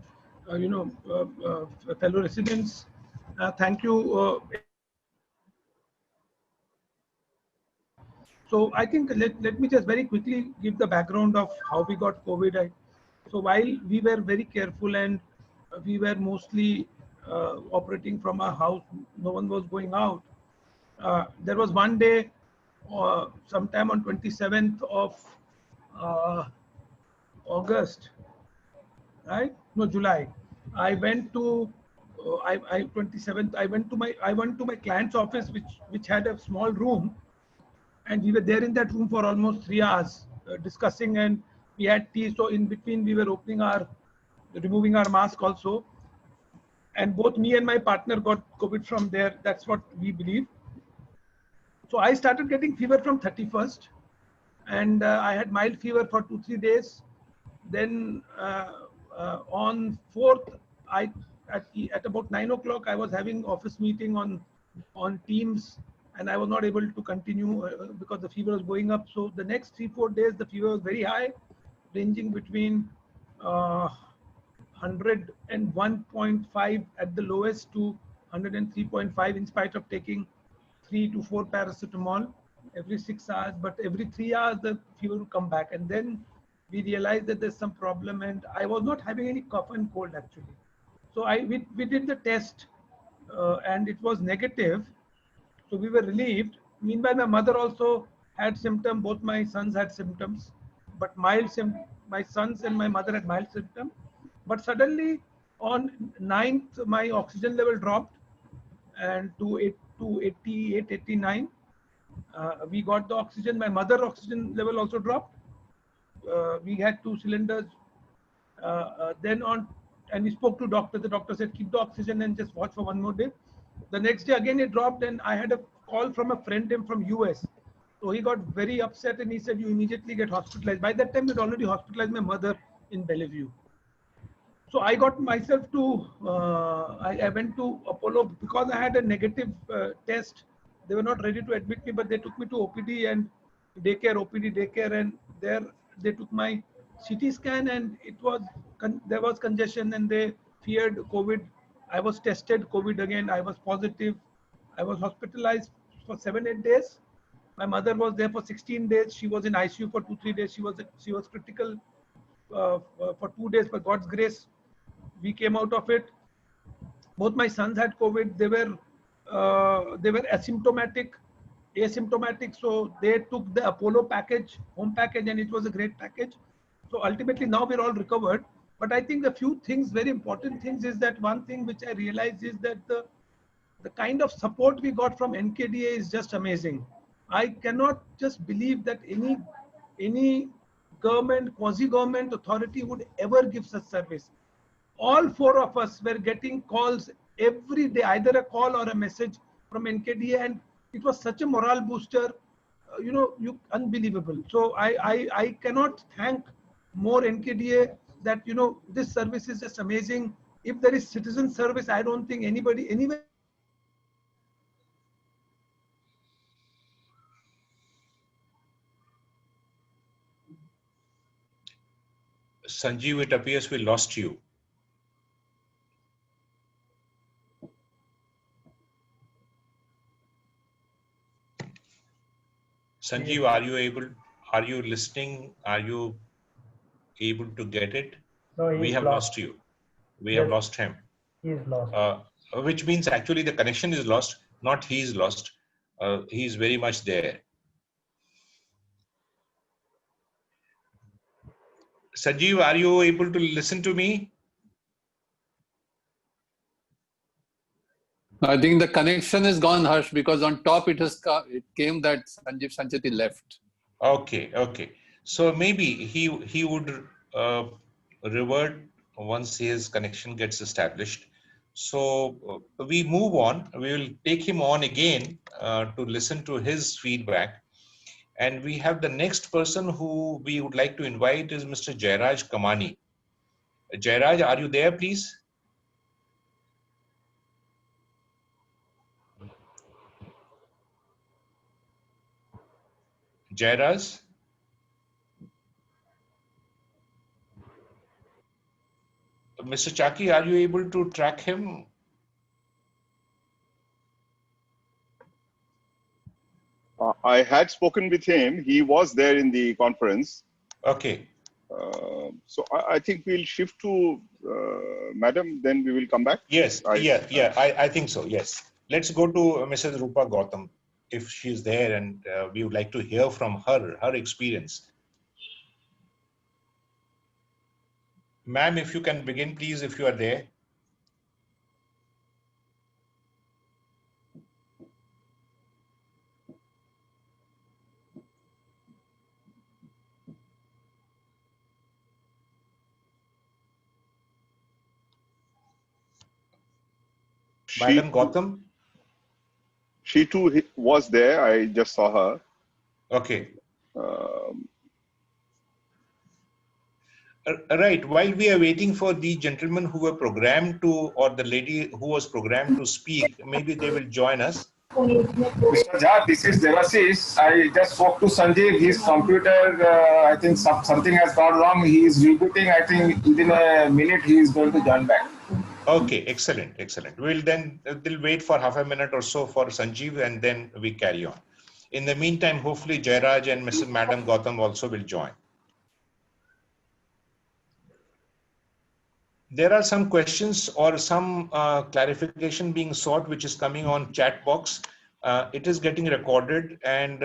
fellow residents. Thank you. So I think let me just very quickly give the background of how we got COVID. So while we were very careful and we were mostly operating from our house, no one was going out. There was one day, sometime on 27th of August, right? No, July. I went to 27th. I went to my client's office, which had a small room, and we were there in that room for almost 3 hours discussing, and we had tea. So in between, we were removing our mask also, and both me and my partner got COVID from there. That's what we believe. So I started getting fever from 31st, and I had mild fever for 2-3 days. Then on 4th, I at about 9 o'clock, I was having office meeting on Teams, and I was not able to continue because the fever was going up. So the next 3-4 days, the fever was very high, ranging between 101.5 at the lowest to 103.5, in spite of taking 3 to 4 paracetamol every 6 hours. But every 3 hours, the fever would come back. And then we realized that there's some problem, and I was not having any cough and cold actually. So we did the test, and it was negative. So we were relieved. Meanwhile, my mother also had symptoms. Both my sons had symptoms, but mild symptoms. My sons and my mother had mild symptoms. But suddenly on 9th, my oxygen level dropped and to 88, 89. We got the oxygen. My mother oxygen level also dropped. We had 2 cylinders. Then on, and we spoke to doctor. The doctor said keep the oxygen and just watch for 1 more day. The next day again it dropped, and I had a call from a friend from US. So he got very upset and he said you immediately get hospitalized. By that time we'd already hospitalized my mother in Bellevue. So I got myself to, I went to Apollo because I had a negative test. They were not ready to admit me, but they took me to OPD and daycare, OPD daycare, and there they took my CT scan, and it was there was congestion, and they feared COVID. I was tested COVID again. I was positive. I was hospitalized for 7-8 days. My mother was there for 16 days. She was in ICU for 2-3 days. She was critical for 2 days. By God's grace, we came out of it. Both my sons had COVID. They were asymptomatic. So they took the Apollo package, home package, and it was a great package. So ultimately now we're all recovered. But I think a few things, very important things, is that one thing which I realized is that the kind of support we got from NKDA is just amazing. I cannot just believe that any government, quasi-government authority would ever give such service. All 4 of us were getting calls every day, either a call or a message from NKDA, and it was such a morale booster, unbelievable. So I cannot thank more NKDA that, this service is just amazing. If there is citizen service, I don't think anybody anywhere. Sanjeev, it appears we lost you. Sanjeev, are you listening? Are you able to get it? No, we have lost you. We have lost him. He is lost. Which means actually the connection is lost, not he is lost. He is very much there. Sanjeev, are you able to listen to me? I think the connection is gone, Harsh, because on top it came that Sanjeev Sancheti left. Okay. So maybe he would revert once his connection gets established. So we move on. We will take him on again to listen to his feedback. And we have the next person who we would like to invite is Mr. Jairaj Kamani. Jairaj, are you there, please? Jairaj? Mr. Chaki, are you able to track him? I had spoken with him. He was there in the conference. Okay. So I think we'll shift to Madam, then we will come back. Yes, I think so, yes. Let's go to Mrs. Rupa Gautam, if she's there, and we would like to hear from her experience. Ma'am, if you can begin, please, if you are there. Madam Gautam? She too was there. I just saw her. Okay. Right. While we are waiting for the gentlemen who were programmed to, or the lady who was programmed to speak, maybe they will join us. Mr. Jha, this is Devashish. I just spoke to Sanjeev. His computer, I think something has gone wrong. He is rebooting. I think within a minute he is going to join back. Okay, excellent, excellent. We'll then they'll wait for half a minute or so for Sanjeev, and then we carry on. In the meantime, hopefully Jairaj and Mrs. Madam Gautam also will join. There are some questions or some clarification being sought, which is coming on chat box. It is getting recorded, and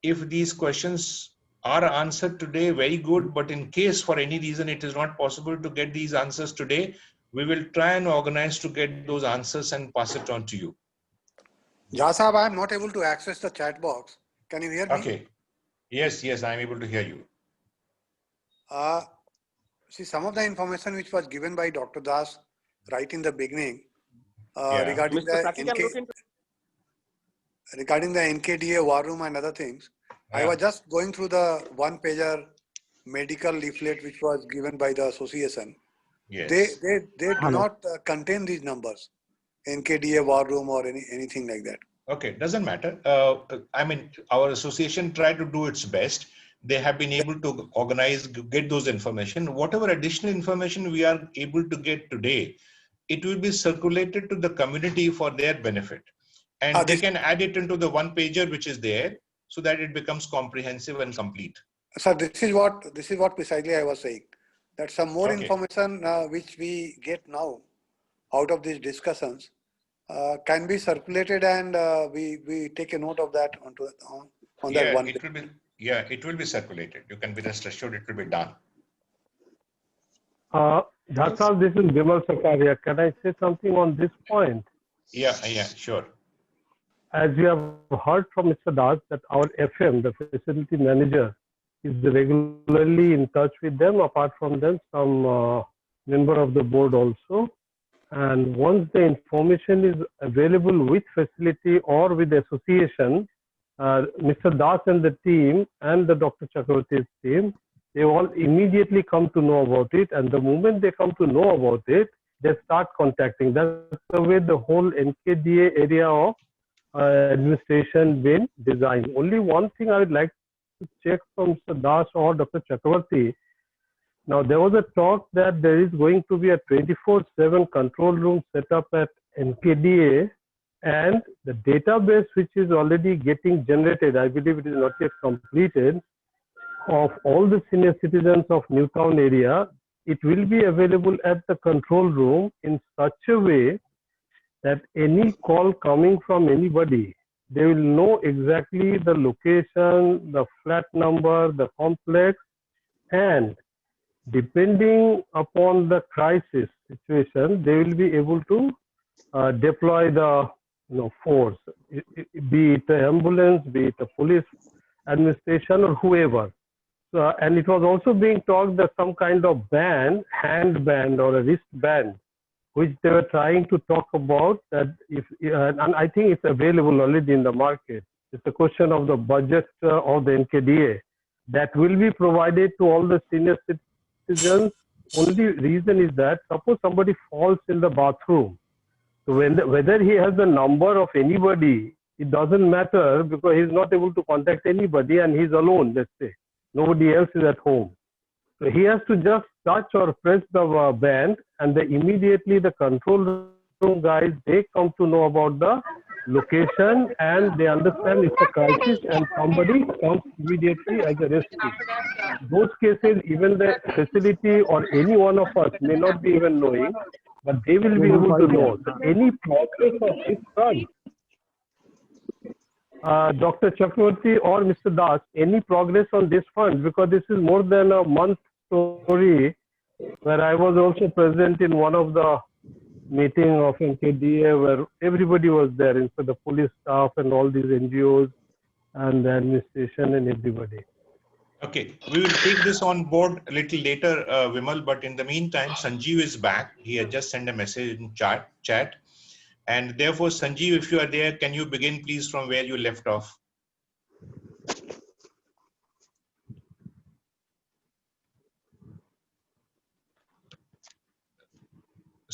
if these questions are answered today, very good. But in case for any reason it is not possible to get these answers today, we will try and organize to get those answers and pass it on to you. Jha Sahab, I am not able to access the chat box. Can you hear me? Okay. Yes, yes, I am able to hear you. See, some of the information which was given by Dr. Das right in the beginning regarding the NKDA war room and other things, I was just going through the one-pager medical leaflet which was given by the association. Yes. They do not contain these numbers, NKDA war room or anything like that. Okay, doesn't matter. I mean, our association tried to do its best. They have been able to organize, get those information. Whatever additional information we are able to get today, it will be circulated to the community for their benefit. And they can add it into the one pager which is there, so that it becomes comprehensive and complete. Sir, this is what precisely I was saying. That some more information which we get now out of these discussions can be circulated, and we take a note of that on that one. It will be circulated. You can be rest assured it will be done. Jha, this is Vimal Sakaria. Can I say something on this point? Yeah, sure. As you have heard from Mr. Das, that our FM, the facility manager, is regularly in touch with them. Apart from them, some member of the board also. And once the information is available with facility or with the association, Mr. Das and the team and the Dr. Chakravarti's team, they all immediately come to know about it. And the moment they come to know about it, they start contacting. That's the way the whole NKDA area of administration been designed. Only one thing I would like to check from Mr. Das or Dr. Chakravarti. Now, there was a talk that there is going to be a 24/7 control room set up at NKDA, and the database which is already getting generated, I believe it is not yet completed, of all the senior citizens of Newtown area, it will be available at the control room in such a way that any call coming from anybody, they will know exactly the location, the flat number, the complex, and depending upon the crisis situation, they will be able to deploy the force, be it an ambulance, be it a police administration or whoever. So, and it was also being talked that some kind of band, hand band or a wrist band, which they were trying to talk about, that if, and I think it's available already in the market. It's a question of the budget of the NKDA that will be provided to all the senior citizens. Only reason is that suppose somebody falls in the bathroom, so whether he has the number of anybody, it doesn't matter, because he's not able to contact anybody and he's alone, let's say. Nobody else is at home. So he has to just touch or press the band, and immediately the control room guys, they come to know about the location and they understand it's a crisis and somebody comes immediately as a rescue. Those cases, even the facility or any one of us may not be even knowing, but they will be able to know. So any progress of this front, Dr. Chakravarti or Mr. Das, any progress on this front, because this is more than a month story, where I was also present in one of the meeting of NKDA where everybody was there, instead the police staff and all these NGOs and the administration and everybody. Okay, we will take this on board a little later, Vimal, but in the meantime, Sanjeev is back. He had just sent a message in chat. And therefore, Sanjeev, if you are there, can you begin please from where you left off?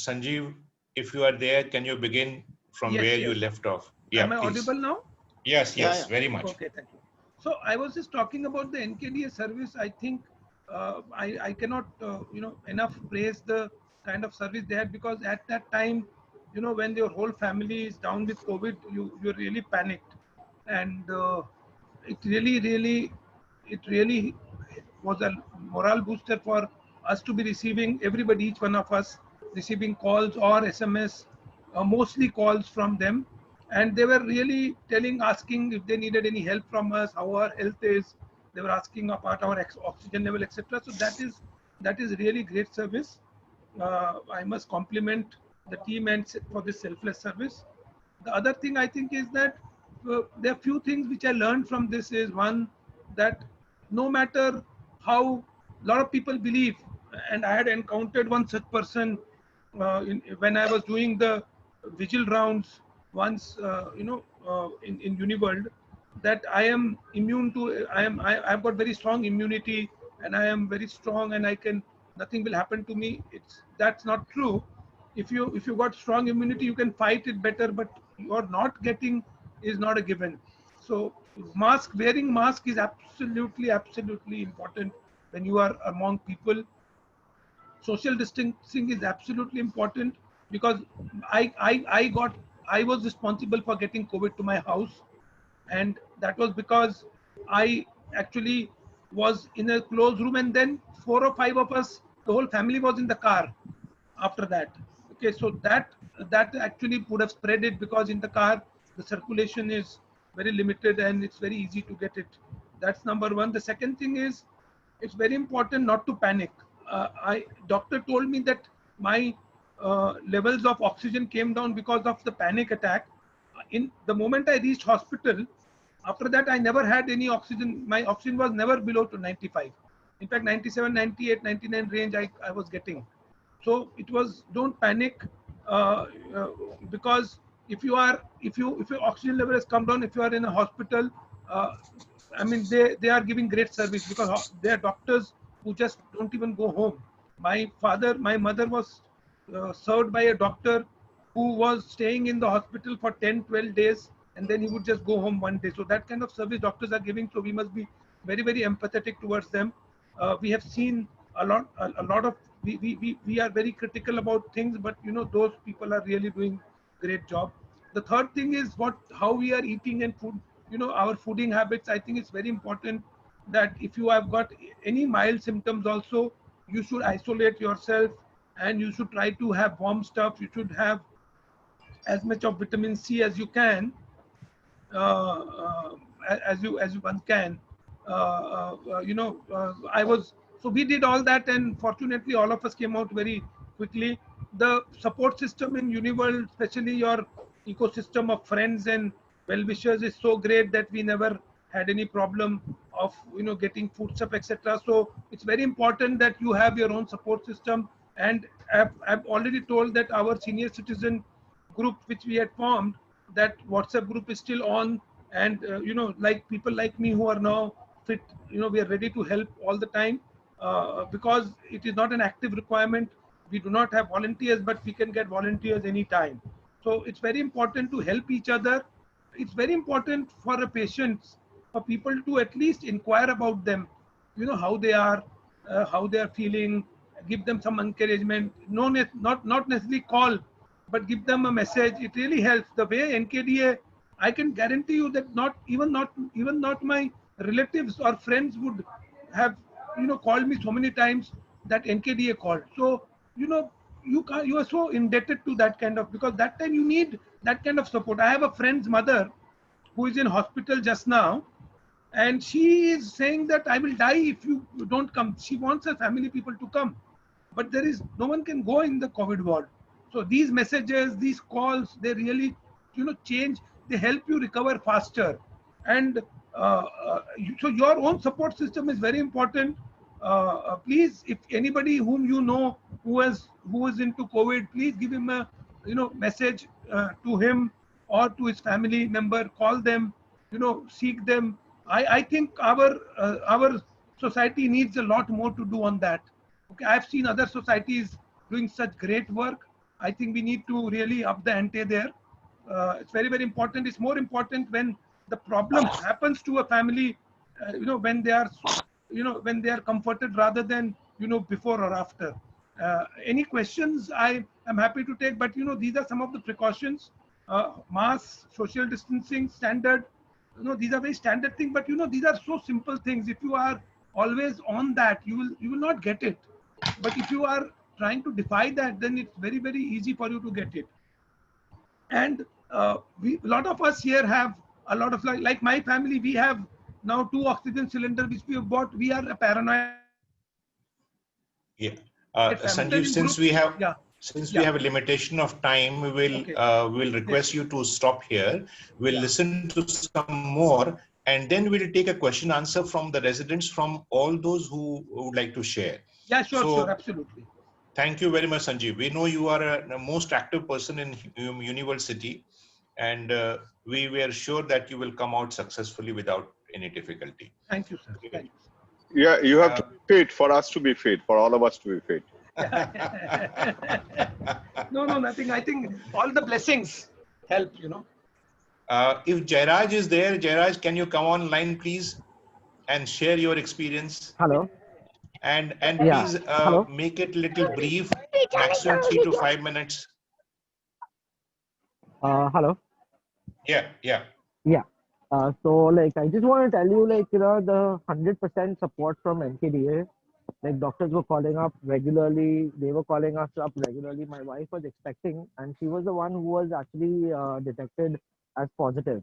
Sanjeev, if you are there, can you begin from Yes, where you yes. left off? Yeah, Am I please. audible now? Yes, Yeah, yes, yeah. very much. Okay, thank you. So I was just talking about the NKDA service. I think I cannot enough praise the kind of service they had, because at that time, when your whole family is down with COVID, you're really panicked, and it really was a morale booster for us to be receiving, everybody, each one of us, receiving calls or SMS, mostly calls from them. And they were really asking if they needed any help from us, how our health is. They were asking about our oxygen level, etc. So that is really great service. I must compliment the team and for this selfless service. The other thing I think is that there are few things which I learned from this. Is one, that no matter how a lot of people believe, and I had encountered one such person when I was doing the vigil rounds once, in Uniworld, that I am immune to, I've got very strong immunity, and I am very strong, and nothing will happen to me. That's not true. If you got strong immunity, you can fight it better, but you're not getting is not a given. So wearing mask is absolutely important when you are among people. Social distancing is absolutely important, because I was responsible for getting COVID to my house, and that was because I actually was in a closed room, and then 4 or 5 of us, the whole family was in the car after that. Okay, so that actually would have spread it, because in the car the circulation is very limited and it's very easy to get it. That's number one. The second thing is, it's very important not to panic. Doctor told me that my levels of oxygen came down because of the panic attack. In the moment I reached hospital, after that I never had any oxygen. My oxygen was never below to 95. In fact, 97, 98, 99 range I was getting. So it was, don't panic, because if your oxygen level has come down, if you are in a hospital, uh, I mean, they are giving great service, because they are doctors who just don't even go home. My mother was served by a doctor who was staying in the hospital for 10, 12 days, and then he would just go home one day. So that kind of service doctors are giving. So we must be very empathetic towards them. We have seen a lot of, we are very critical about things, but those people are really doing great job. The third thing is how we are eating and food, our fooding habits. I think it's very important that if you have got any mild symptoms also, you should isolate yourself, and you should try to have warm stuff. You should have as much of vitamin C as you can, uh, uh, as you one can. I was so we did all that, and fortunately, all of us came out very quickly. The support system in Uniworld, especially your ecosystem of friends and well-wishers, is so great that we never had any problem of getting food stuff, etc. So it's very important that you have your own support system. And I've already told that our senior citizen group which we had formed, that WhatsApp group is still on, and like people like me who are now fit, we are ready to help all the time, because it is not an active requirement. We do not have volunteers, but we can get volunteers anytime. So it's very important to help each other. It's very important for a patients, for people to at least inquire about them, how they are, how they are feeling, give them some encouragement. Not necessarily call, but give them a message. It really helps. The way NKDA, I can guarantee you that not my relatives or friends would have called me so many times that NKDA called. So you are so indebted to that kind of, because that time you need that kind of support. I have a friend's mother who is in hospital just now, and she is saying that I will die if you don't come. She wants her family people to come, but there is no one can go in the COVID ward. So these messages, these calls, they really change. They help you recover faster. And so your own support system is very important. Please, if anybody whom you know who is into COVID, please give him a message to him or to his family member. Call them, seek them. I think our society needs a lot more to do on that. Okay, I've seen other societies doing such great work. I think we need to really up the ante there. It's very, very important. It's more important when the problem happens to a family, when they are, when they are comforted rather than, before or after. Any questions I am happy to take, but, these are some of the precautions, mask, social distancing, standard, these are very standard things, but, these are so simple things. If you are always on that, you will not get it. But if you are trying to defy that, then it's very, very easy for you to get it. And a lot of us here have a lot of, like my family, we have now 2 oxygen cylinders which we have bought. We are a paranoid Yeah. family. Sanjeev, In groups, yeah, since we yeah, have a limitation of time, okay, we'll yes, request you to stop here. We'll yeah, listen to some more, and then we'll take a question answer from the residents, from all those who would like to share. yeah, sure, So absolutely. thank you very much, Sanjeev. We know you are a most active person in Uniworld City, and we were sure that you will come out successfully without any difficulty. Thank you, sir. Thank you. Yeah, you have to be fit for us to be fit, for all of us to be fit. No, nothing. I think all the blessings help, If Jairaj is there, Jairaj, can you come online, please, and share your experience? Hello. And Yeah. please Hello. make it little brief, maximum 3 to 5 minutes. Hello. Yeah. Yeah. So like I just want to tell you like the 100% support from NKDA. Like doctors were calling up regularly. They were calling us up regularly. My wife was expecting, and she was the one who was actually detected as positive.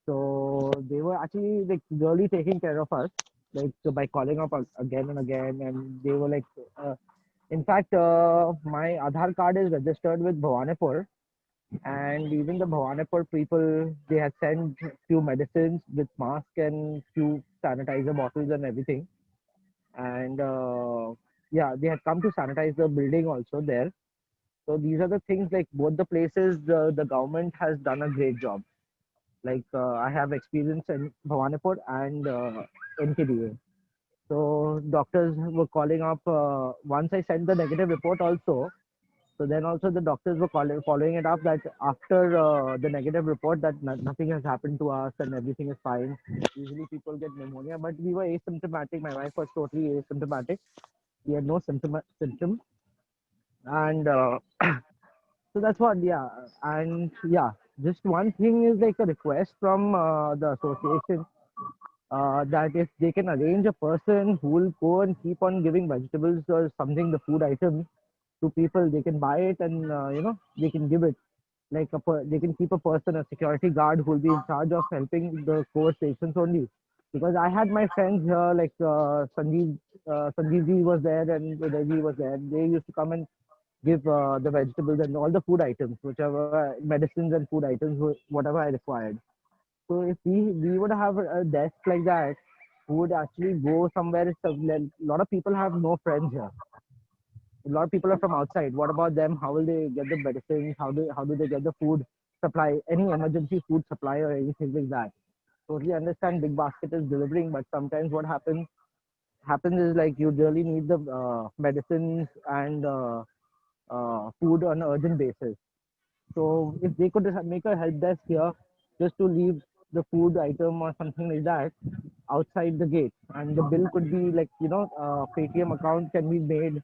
So they were actually like really taking care of us, like by calling up again and again. And they were like, in fact, my Aadhaar card is registered with Bhawanipur, and even the Bhawanipur people, they had sent few medicines with mask and few sanitizer bottles and everything. And yeah, they had come to sanitize the building also there. So these are the things, like both the places, the government has done a great job. Like I have experience in Bhawanipur and NKDA. So doctors were calling up once I sent the negative report also. So then also the doctors were following it up that after the negative report that nothing has happened to us and everything is fine. Usually people get pneumonia, but we were asymptomatic. My wife was totally asymptomatic. We had no symptom, and so that's what. Yeah, and yeah, just one thing is like a request from the association that if they can arrange a person who will go and keep on giving vegetables or something, the food items to people, they can buy it and they can give it. Like they can keep a person, a security guard who will be in charge of helping the COVID patients only. Because I had my friends here, like Sanjeev ji was there and Uday was there. They used to come and give the vegetables and all the food items, whichever medicines and food items, whatever I required. So if we would have a desk like that, who would actually go somewhere. A lot of people have no friends here. A lot of people are from outside. What about them? How will they get the medicines? How do they get the food supply? Any emergency food supply or anything like that? Totally understand Big Basket is delivering, but sometimes what happens is like you really need the medicines and food on an urgent basis. So if they could make a help desk here, just to leave the food item or something like that outside the gate, and the bill could be like Paytm account can be made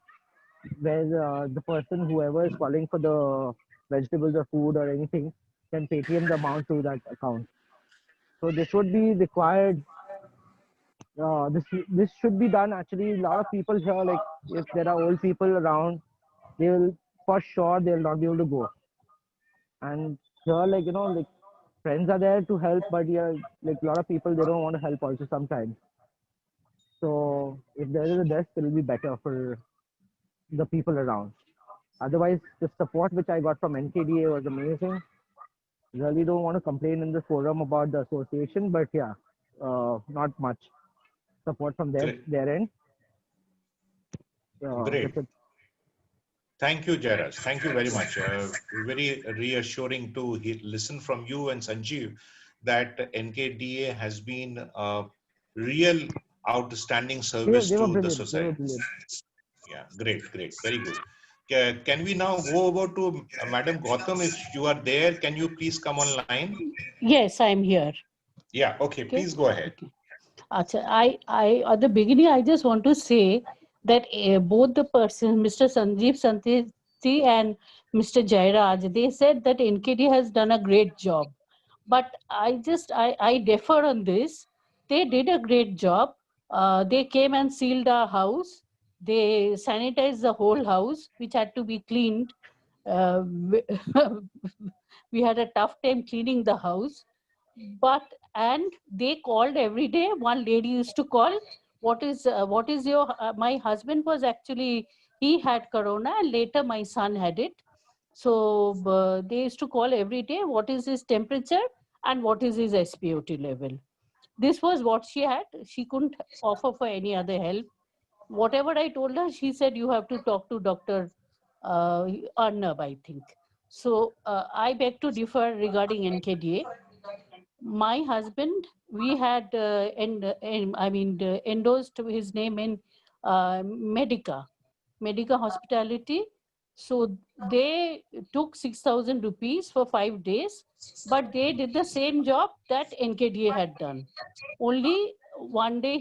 where the person, whoever is calling for the vegetables or food or anything, can Paytm the amount to that account. So this would be required. This should be done actually. A lot of people here, like if there are old people around, they will for sure they'll not be able to go. And here, like like friends are there to help, but yeah, like a lot of people they don't want to help also sometimes. So if there is a desk, it will be better for the people around. Otherwise, the support which I got from NKDA was amazing. Really don't want to complain in the forum about the association, but yeah, not much support from their end. Great. Thank you, Jairaj. Thank you very much. Very reassuring to listen from you and Sanjeev that NKDA has been a real outstanding service They were to the brilliant. They were society. brilliant. Yeah, great, very good. Can we now go over to Madam Gautam? If you are there, can you please come online? Yes, I'm here. Yeah, okay, Okay. please go ahead. Okay. Acha, at the beginning, I just want to say that both the persons, Mr. Sanjeev Santi and Mr. Jairaj, they said that NKD has done a great job. But I differ on this. They did a great job. They came and sealed our house. They sanitized the whole house, which had to be cleaned. We we had a tough time cleaning the house, but and they called every day. One lady used to call, what is your my husband was actually, he had corona, and later my son had it. So they used to call every day, what is his temperature and what is his SpO2 level. This was what she had. She couldn't offer for any other help. Whatever I told her, she said, you have to talk to Dr. Arnab, I think. So I beg to differ regarding NKDA. My husband, we had endorsed his name in Medica Hospitality. So they took 6,000 rupees for 5 days, but they did the same job that NKDA had done. Only one day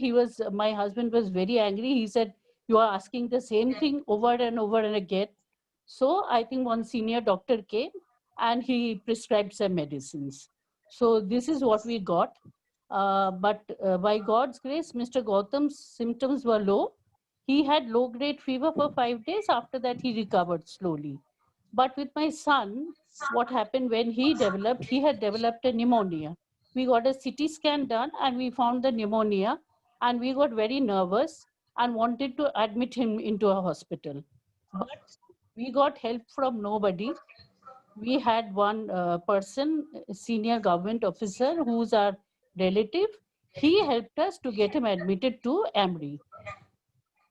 my husband was very angry. He said, you are asking the same thing over and over and again. So I think one senior doctor came and he prescribed some medicines. So this is what we got. But by God's grace, Mr. Gautam's symptoms were low. He had low-grade fever for 5 days. After that, he recovered slowly. But with my son, what happened when he had developed a pneumonia. We got a CT scan done and we found the pneumonia, and we got very nervous and wanted to admit him into a hospital. But we got help from nobody. We had one person, senior government officer, who's our relative. He helped us to get him admitted to AMRI.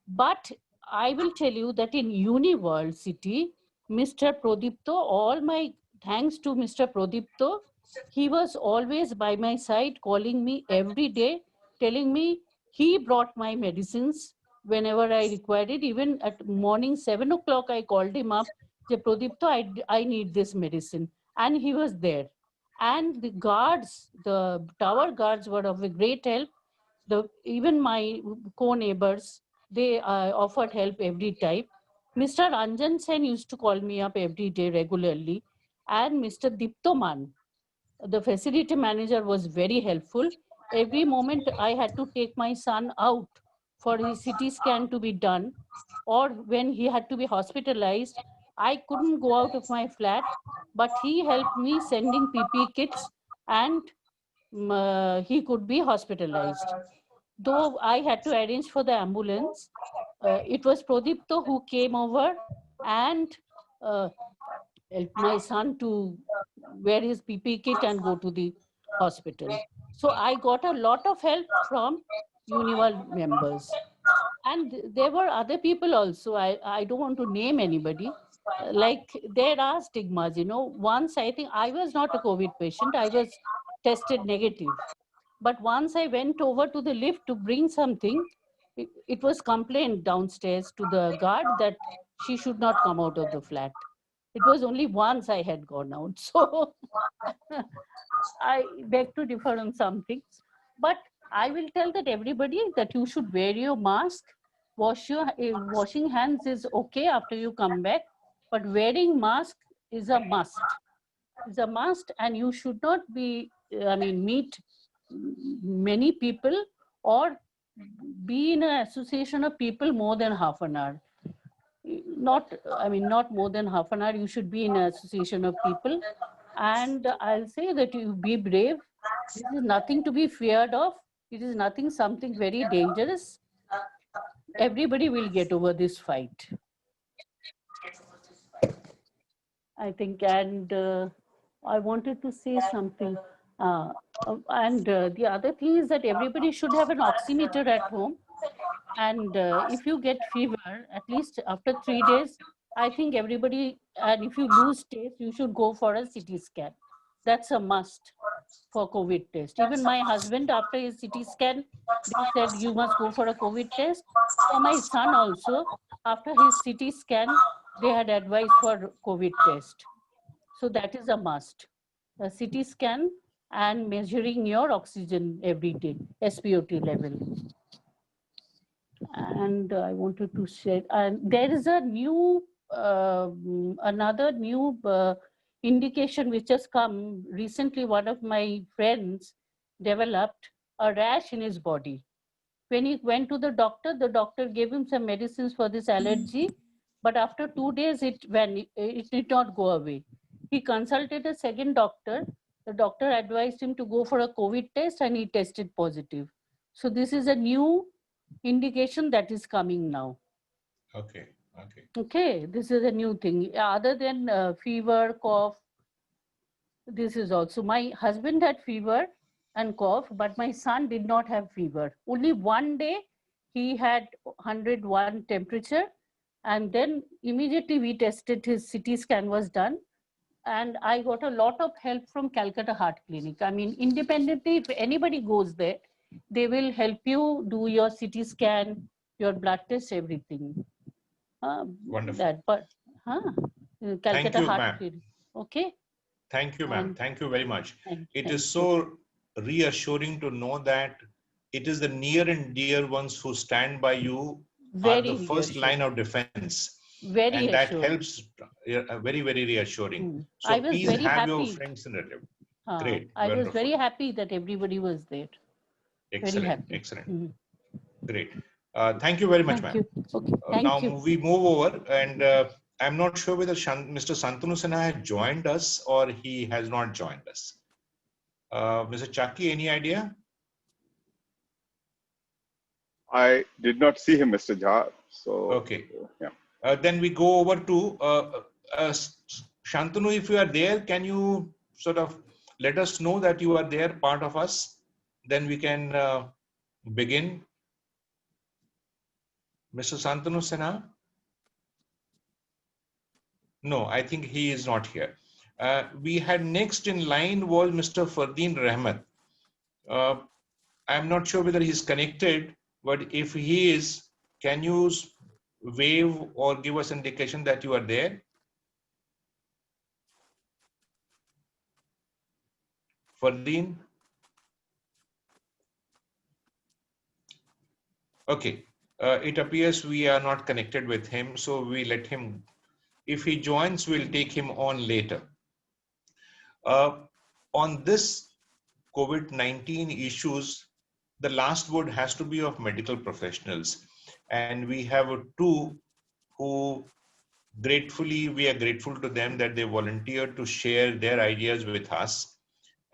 But I will tell you that in Uniworld City, Mr. Prodipto, all my thanks to Mr. Prodipto, he was always by my side, calling me every day, telling me he brought my medicines whenever I required it. Even at morning 7 o'clock, I called him up, say, Prodipto, I need this medicine. And he was there. And the guards, the tower guards were of a great help. Even my co-neighbors, they offered help every time. Mr. Ranjan Sen used to call me up every day regularly. And Mr. Diptoman, the facility manager, was very helpful. Every moment I had to take my son out for his CT scan to be done, or when he had to be hospitalized, I couldn't go out of my flat, but he helped me sending PPE kits, and he could be hospitalized. Though I had to arrange for the ambulance, it was Prodipto who came over and helped my son to wear his PPE kit and go to the hospital. So I got a lot of help from Uniworld members. And there were other people also. I don't want to name anybody. Like, there are stigmas, Once, I think I was not a COVID patient. I was tested negative. But once I went over to the lift to bring something, it was complained downstairs to the guard that she should not come out of the flat. It was only once I had gone out. So I beg to differ on some things. But I will tell that everybody that you should wear your mask. Washing hands is okay after you come back, but wearing mask is a must. It's a must, and you should not meet many people or be in an association of people more than half an hour. Not more than half an hour. You should be in an association of people. And I'll say that you be brave. This is nothing to be feared of. It is something very dangerous. Everybody will get over this fight, I think. And I wanted to say something. The other thing is that everybody should have an oximeter at home. And if you get fever, at least after 3 days, I think everybody, and if you lose taste, you should go for a CT scan. That's a must for COVID test. Even my husband, after his CT scan, they said, you must go for a COVID test. For my son also, after his CT scan, they had advised for COVID test. So that is a must. A CT scan and measuring your oxygen every day, SpO2 level. And I wanted to share, and there is a new, another new indication which has come recently. One of my friends developed a rash in his body. When he went to the doctor gave him some medicines for this allergy, but after 2 days it did not go away. He consulted a second doctor. The doctor advised him to go for a COVID test and he tested positive. So this is a new indication that is coming now. Okay. Okay. Okay, this is a new thing. Other than fever, cough, this is also, my husband had fever and cough, but my son did not have fever. Only one day he had 101 temperature, and then immediately we tested, his CT scan was done, and I got a lot of help from Calcutta Heart Clinic. I mean, independently, if anybody goes there, they will help you do your CT scan, your blood test, everything. Wonderful. That, but, Thank Calcutta you, Heart ma'am. Clinic. Okay. Thank you, ma'am. And Thank you very much. thank It is you. so reassuring to know that it is the near and dear ones who stand by you are the Very first line reassuring. of defense. Very And that reassuring. helps, very, very reassuring. So I was please very have your happy. friends and relatives. Great, I was wonderful. very happy that everybody was there. Very Excellent, happy. excellent. Great. Thank you very much, Thank ma'am. you. Okay. Thank Now you. we move over, and I'm not sure whether Mr. Santanu Sinha has joined us or he has not joined us. Mr. Chaki, any idea? I did not see him, Mr. Jha. So, okay. Yeah. Then we go over to Shantanu. If you are there, can you sort of let us know that you are there, part of us? Then we can begin. Mr. Santanu Sinha? No, I think he is not here. We had next in line was Mr. Fardeen Rahmat. I'm not sure whether he's connected, but if he is, can you wave or give us indication that you are there? Fardeen? Okay, it appears we are not connected with him, so we let him. If he joins, we'll take him on later. On this COVID-19 issues, the last word has to be of medical professionals. And we have two who we are grateful to them that they volunteered to share their ideas with us.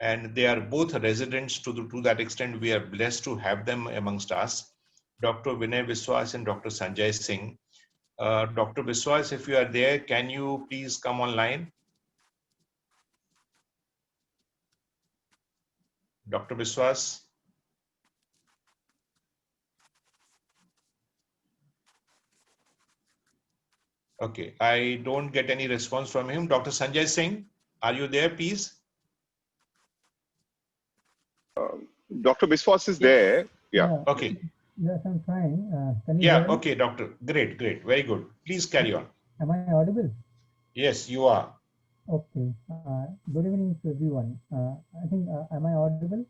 And they are both residents to that extent. We are blessed to have them amongst us. Dr. Vinay Biswas and Dr. Sanjay Singh. Dr. Biswas, if you are there, can you please come online? Dr. Biswas? Okay, I don't get any response from him. Dr. Sanjay Singh, are you there, please? Dr. Biswas is there. Yeah. Okay. Yes, I'm fine. Can you Yeah, hear me? okay, doctor. Great, great. Very good. Please carry on. Am I audible? Yes, you are. Okay. Good evening to everyone. I think, am I audible?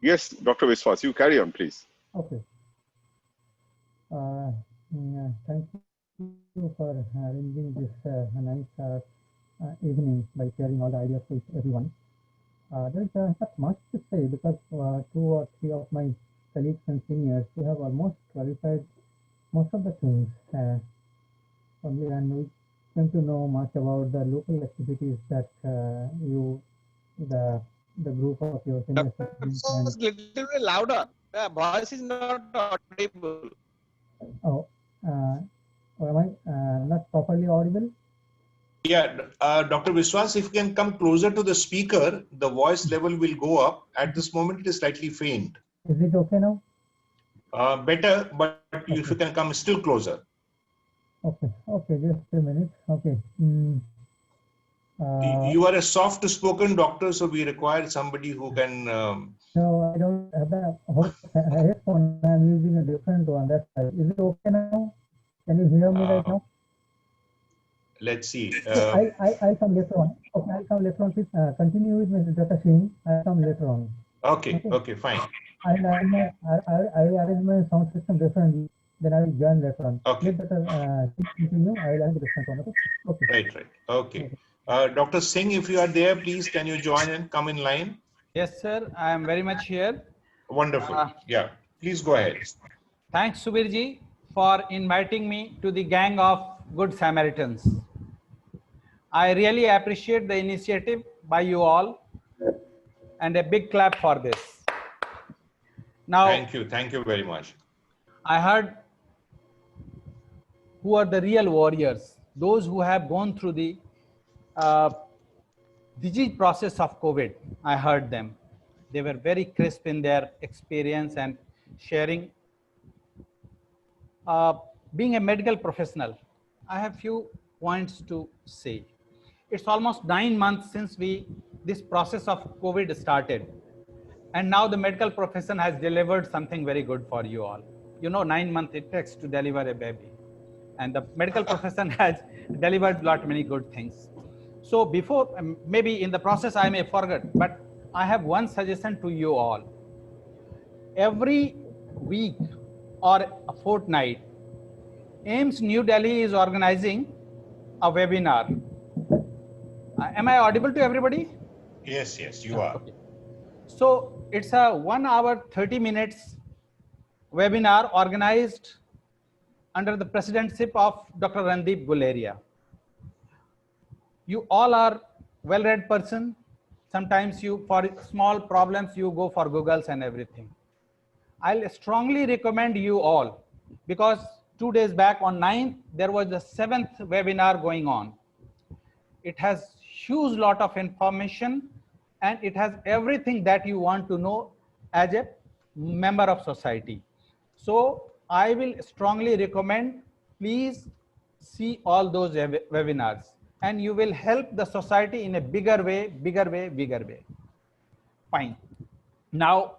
Yes, Dr. Biswas, you carry on, please. Okay. Thank you for arranging this nice evening by sharing all the ideas with everyone. There's not much to say because 2 or 3 of my colleagues and seniors who have almost clarified most of the things. Only and we came to know much about the local activities that the group of your senior citizens and little bit louder. The voice is not audible. oh, am I not properly audible? Yeah, Dr. Biswas, if you can come closer to the speaker, the voice level will go up. At this moment, it is slightly faint. Is it okay now? Better, but okay. If you can come still closer. Okay, just a minute. Okay. You are a soft-spoken doctor, so we require somebody who can. No, I don't have the headphone. I'm using a different one. That's right. Is it okay now? Can you hear me right now? Let's see. I'll come later on. Okay, I'll come later on. Please continue with Mr. Dr. Singh. I'll come later on. Okay, fine. I'll arrange my sound system differently. Then I will join later on. Okay. Let Dr. continue. I will arrange the different one. Okay. Right. Okay. Dr. Singh, if you are there, please can you join and come in line? Yes, sir. I am very much here. Wonderful. Yeah. Please go ahead. Thanks, Subirji, for inviting me to the gang of Good Samaritans. I really appreciate the initiative by you all, and a big clap for this. Now, Thank you very much. I heard who are the real warriors, those who have gone through the disease process of COVID. I heard them. They were very crisp in their experience and sharing. Being a medical professional, I have few points to say. It's almost 9 months since this process of COVID started. And now the medical profession has delivered something very good for you all. You know, 9 months it takes to deliver a baby. And the medical profession has delivered many good things. So before, maybe in the process I may forget, but I have one suggestion to you all. Every week or a fortnight, AIMS New Delhi is organizing a webinar. Am I audible to everybody? Yes, you are. Okay. So it's a 1 hour, 30 minutes webinar organized under the presidency of Dr. Randeep Guleria. You all are well-read person. Sometimes for small problems, you go for Googles and everything. I'll strongly recommend you all, because 2 days back on 9th, there was the 7th webinar going on. It has huge lot of information and it has everything that you want to know as a member of society. So I will strongly recommend, please see all those webinars and you will help the society in a bigger way. Fine. Now,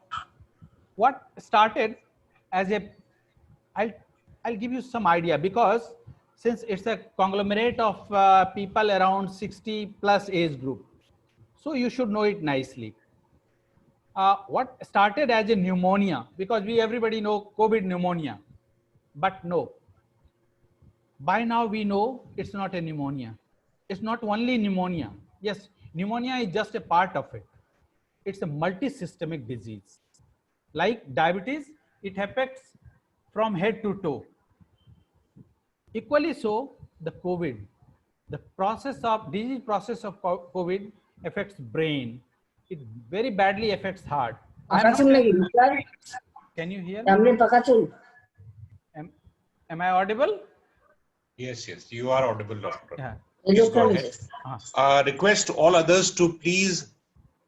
what started as I'll give you some idea, because since it's a conglomerate of people around 60 plus age group, so you should know it nicely. What started as a pneumonia, because everybody know COVID pneumonia, but no. By now we know it's not a pneumonia. It's not only pneumonia. Yes, pneumonia is just a part of it. It's a multi-systemic disease. Like diabetes, it affects from head to toe. Equally so, the COVID, the disease process of COVID affects brain. It very badly affects heart. Can you hear me? Am I audible? Yes, you are audible, doctor. Yeah. Please go ahead. Request all others to please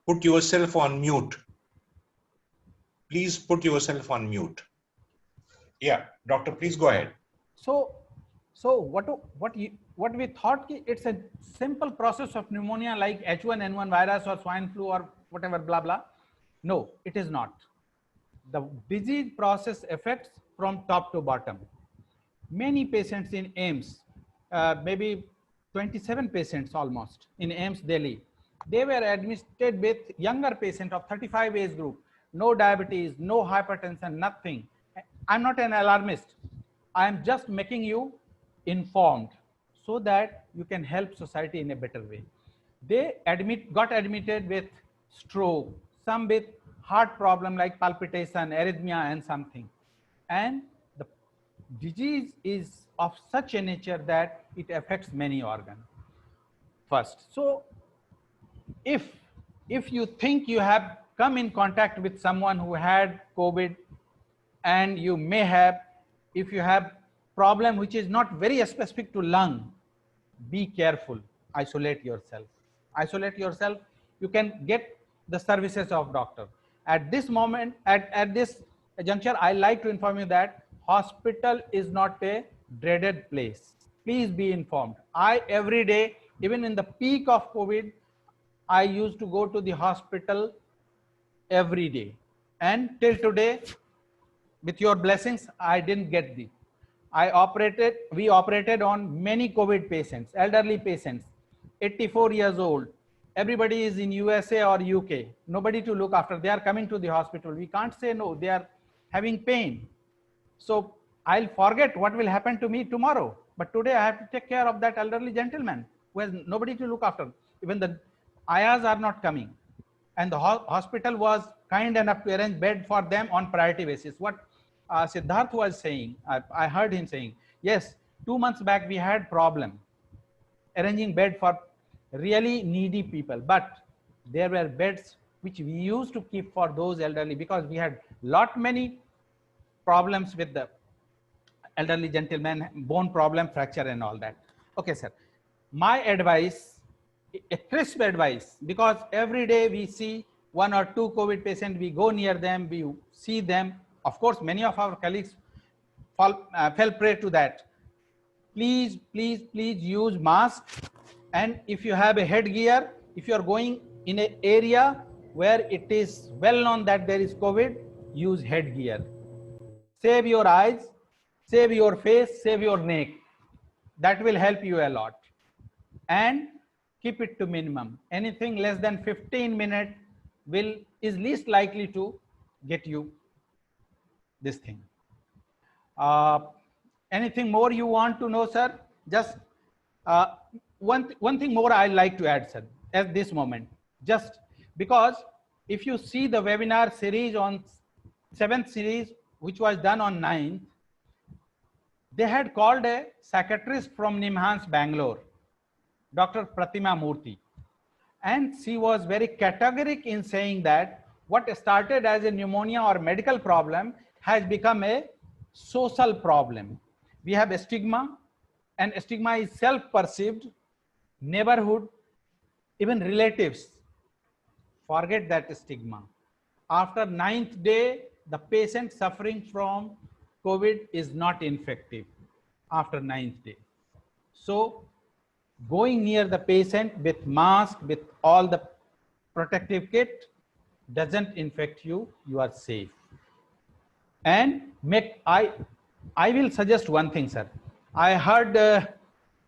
put yourself on mute. Please put yourself on mute. Yeah, doctor, please go ahead. So what we thought, it's a simple process of pneumonia like H1N1 virus or swine flu or whatever, blah blah. No, it is not. The disease process affects from top to bottom. Many patients in AIMS, maybe 27 patients almost in AIMS Delhi, they were admitted with younger patient of 35 age group, no diabetes, no hypertension, nothing. I'm not an alarmist. I am just making you informed so that you can help society in a better way. They got admitted with stroke, some with heart problem like palpitation, arrhythmia and something. And the disease is of such a nature that it affects many organs first. So if you think you have come in contact with someone who had COVID, and you may have, if you have problem which is not very specific to lung, be careful, isolate yourself. You can get the services of doctor. At this moment, at this juncture, I like to inform you that hospital is not a dreaded place. Please be informed. I every day Even in the peak of COVID, I used to go to the hospital every day. And till today, with your blessings, I didn't get the. We operated on many COVID patients, elderly patients, 84 years old. Everybody is in USA or UK. Nobody to look after. They are coming to the hospital. We can't say no. They are having pain. So I'll forget what will happen to me tomorrow. But today I have to take care of that elderly gentleman who has nobody to look after. Even the ayahs are not coming. And the hospital was kind enough to arrange bed for them on priority basis. What Siddharth was saying, I heard him saying, yes, 2 months back we had problem arranging bed for really needy people, but there were beds which we used to keep for those elderly because we had many problems with the elderly gentleman, bone problem, fracture and all that. Okay, sir. My advice, a crisp advice, because every day we see 1 or 2 COVID patients, we go near them, we see them. Of course, many of our colleagues fell prey to that. Please use mask. And if you have a headgear, if you are going in an area where it is well known that there is COVID, use headgear. Save your eyes, save your face, save your neck. That will help you a lot. And keep it to minimum. Anything less than 15 minutes is least likely to get you this thing. Anything more you want to know, sir? Just one thing more I'd like to add, sir, at this moment. Just because if you see the webinar series on 7th series, which was done on 9th, they had called a psychiatrist from Nimhans, Bangalore, Dr. Pratima Murthy. And she was very categoric in saying that what started as a pneumonia or medical problem has become a social problem. We have a stigma, and stigma is self-perceived. Neighborhood, even relatives forget that stigma. After 9th day, the patient suffering from COVID is not infective after 9th day. So going near the patient with mask, with all the protective kit doesn't infect you, you are safe. And I will suggest one thing, sir. I heard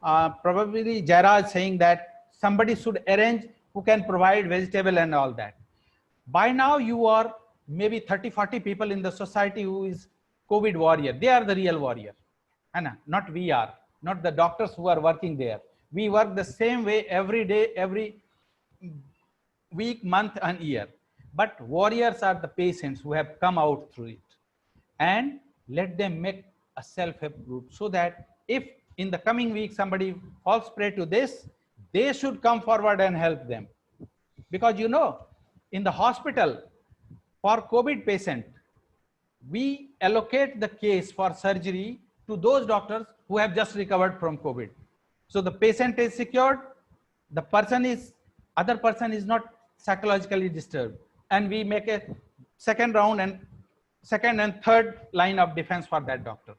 probably Jairaj saying that somebody should arrange who can provide vegetable and all that. By now you are maybe 30-40 people in the society who is COVID warrior. They are the real warrior. Anna, not we are, not the doctors who are working there. We work the same way every day, every week, month and year. But warriors are the patients who have come out through it. And let them make a self-help group so that if in the coming week somebody falls prey to this, they should come forward and help them. Because you know, in the hospital for COVID patient, we allocate the case for surgery to those doctors who have just recovered from COVID. So the patient is secured, the other person is not psychologically disturbed, and we make a second and third line of defense for that doctor.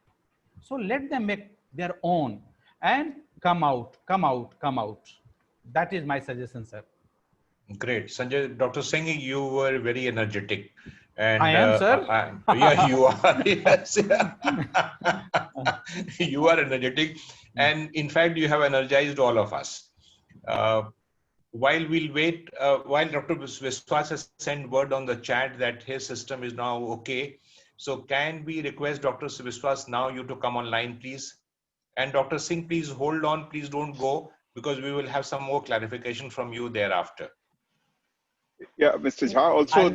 So let them make their own and come out. That is my suggestion, sir. Great. Sanjay, Dr. Singh, you were very energetic. And I am, sir. Yeah, you are. Yes. You are energetic. And in fact, you have energized all of us. While we'll wait, while Dr. Viswas has sent word on the chat that his system is now okay. So can we request Dr. Viswas now you to come online, please? And Dr. Singh, please hold on. Please don't go, because we will have some more clarification from you thereafter. Yeah, Mr. Jha, also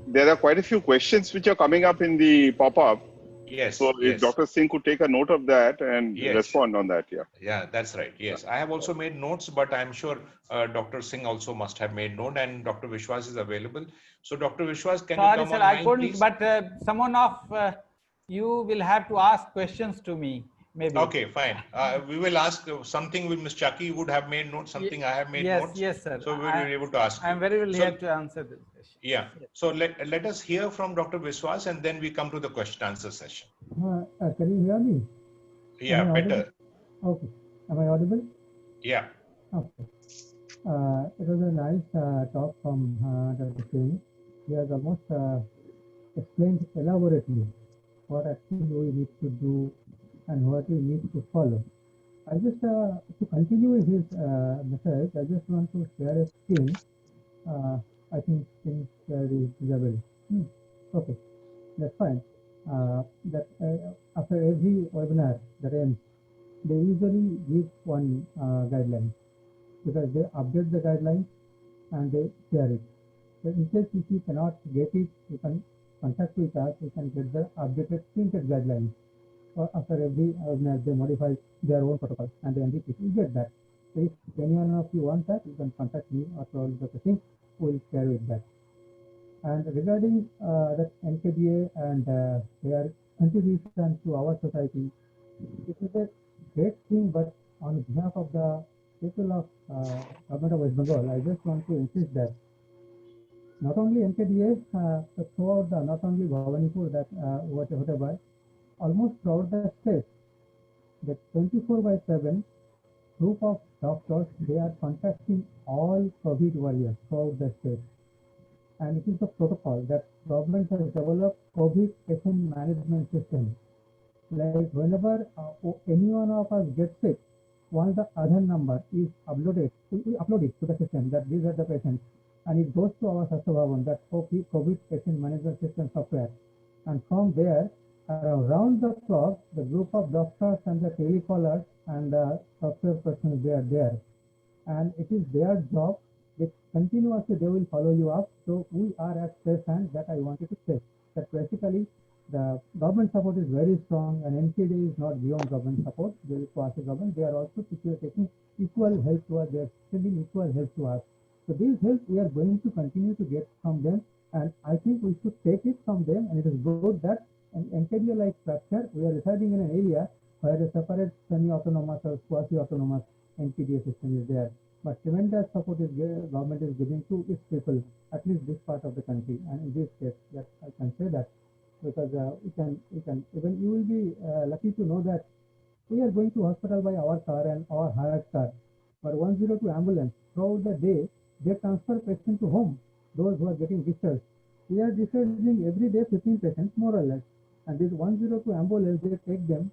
there are quite a few questions which are coming up in the pop-up. Yes. So if Dr. Singh could take a note of that and respond on that, yeah. Yeah, that's right. Yes, I have also made notes, but I'm sure Dr. Singh also must have made note, and Dr. Vishwas is available. So Dr. Vishwas, can you come sir, online, I couldn't, please? but someone of you will have to ask questions to me, maybe. Okay, fine. We will ask something with Ms. Chaki would have made notes, something I have made notes. Yes, sir. So we will be able to ask. I'm very well here to answer this question. Yeah. So let us hear from Dr. Viswas, and then we come to the question answer session. Can you hear me? Yeah, better. Okay. Am I audible? Yeah. Okay. It was a nice talk from Dr. Singh. He has almost explained elaborately what actually we need to do and what we need to follow. I just, to continue his message, I just want to share a screen. I think screen share is visible. Okay, that's fine. That after every webinar that ends, they usually give one guideline because they update the guidelines and they share it. So in case if you cannot get it, you can contact with us. You can get the updated printed guidelines. Or after every webinar, they modify their own protocol and they enrich it. You get that. So if anyone of you want that, you can contact me or probably Dr. Singh, who will share with that. And regarding that NKDA and their contribution to our society, it is a great thing, but on behalf of the people of Government of West Bengal, I just want to insist that not only NKDA, throughout the, not only Bhavanipur, that whatever, almost throughout the state, the 24/7 group of doctors, they are contacting all COVID warriors throughout the state. And it is the protocol that government has developed COVID patient management system. Like whenever any one of us gets sick, once the Aadhaar number is uploaded, we upload it to the system that these are the patients, and it goes to our Swasthya Bhavan, that COVID patient management system software. And from there, around the clock, the group of doctors and the telecallers and the software persons, they are there. And it is their job. They continuously, they will follow you up. So we are at present that I wanted to say that basically the government support is very strong, and NCD is not beyond government support. They is quasi government. They are also taking equal help to us. They are sending equal help to us. So this help we are going to continue to get from them, and I think we should take it from them. And it is good that an NCD-like structure, we are residing in an area where a separate semi-autonomous or quasi-autonomous NPDA system is there. But tremendous support is government is giving to its people, at least this part of the country, and in this case, that I can say that because we can even you will be lucky to know that we are going to hospital by our car and our hired car, but 102 ambulance throughout the day they transfer patient to home. Those who are getting discharged, we are discharging every day 15 patients more or less, and this 102 ambulance they take them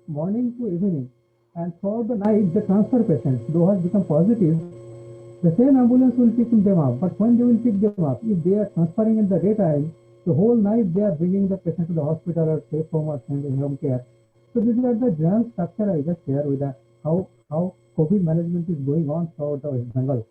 morning to evening, and throughout the night they transfer patients. Those have become positive, the same ambulance will pick them up, but when they will pick them up, if they are transferring in the daytime, the whole night they are bringing the patient to the hospital or safe home or home care. So these are the general structure I just share with how COVID management is going on throughout the West Bengal.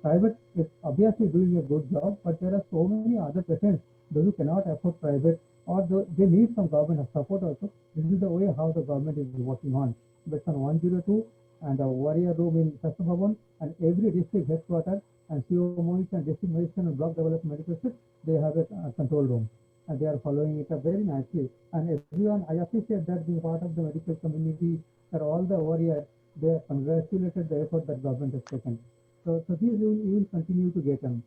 Private is obviously doing a good job, but there are so many other patients those who cannot afford private or they need some government support also. This is the way how the government is working on based on 102 and a warrior room in Swasthya Bhavan, and every district headquarters and COMOs and district medicine and block development medical district, they have a control room and they are following it up very nicely. And everyone, I appreciate that being part of the medical community, that all the warriors, they congratulated the effort that government has taken. So these you will continue to get them.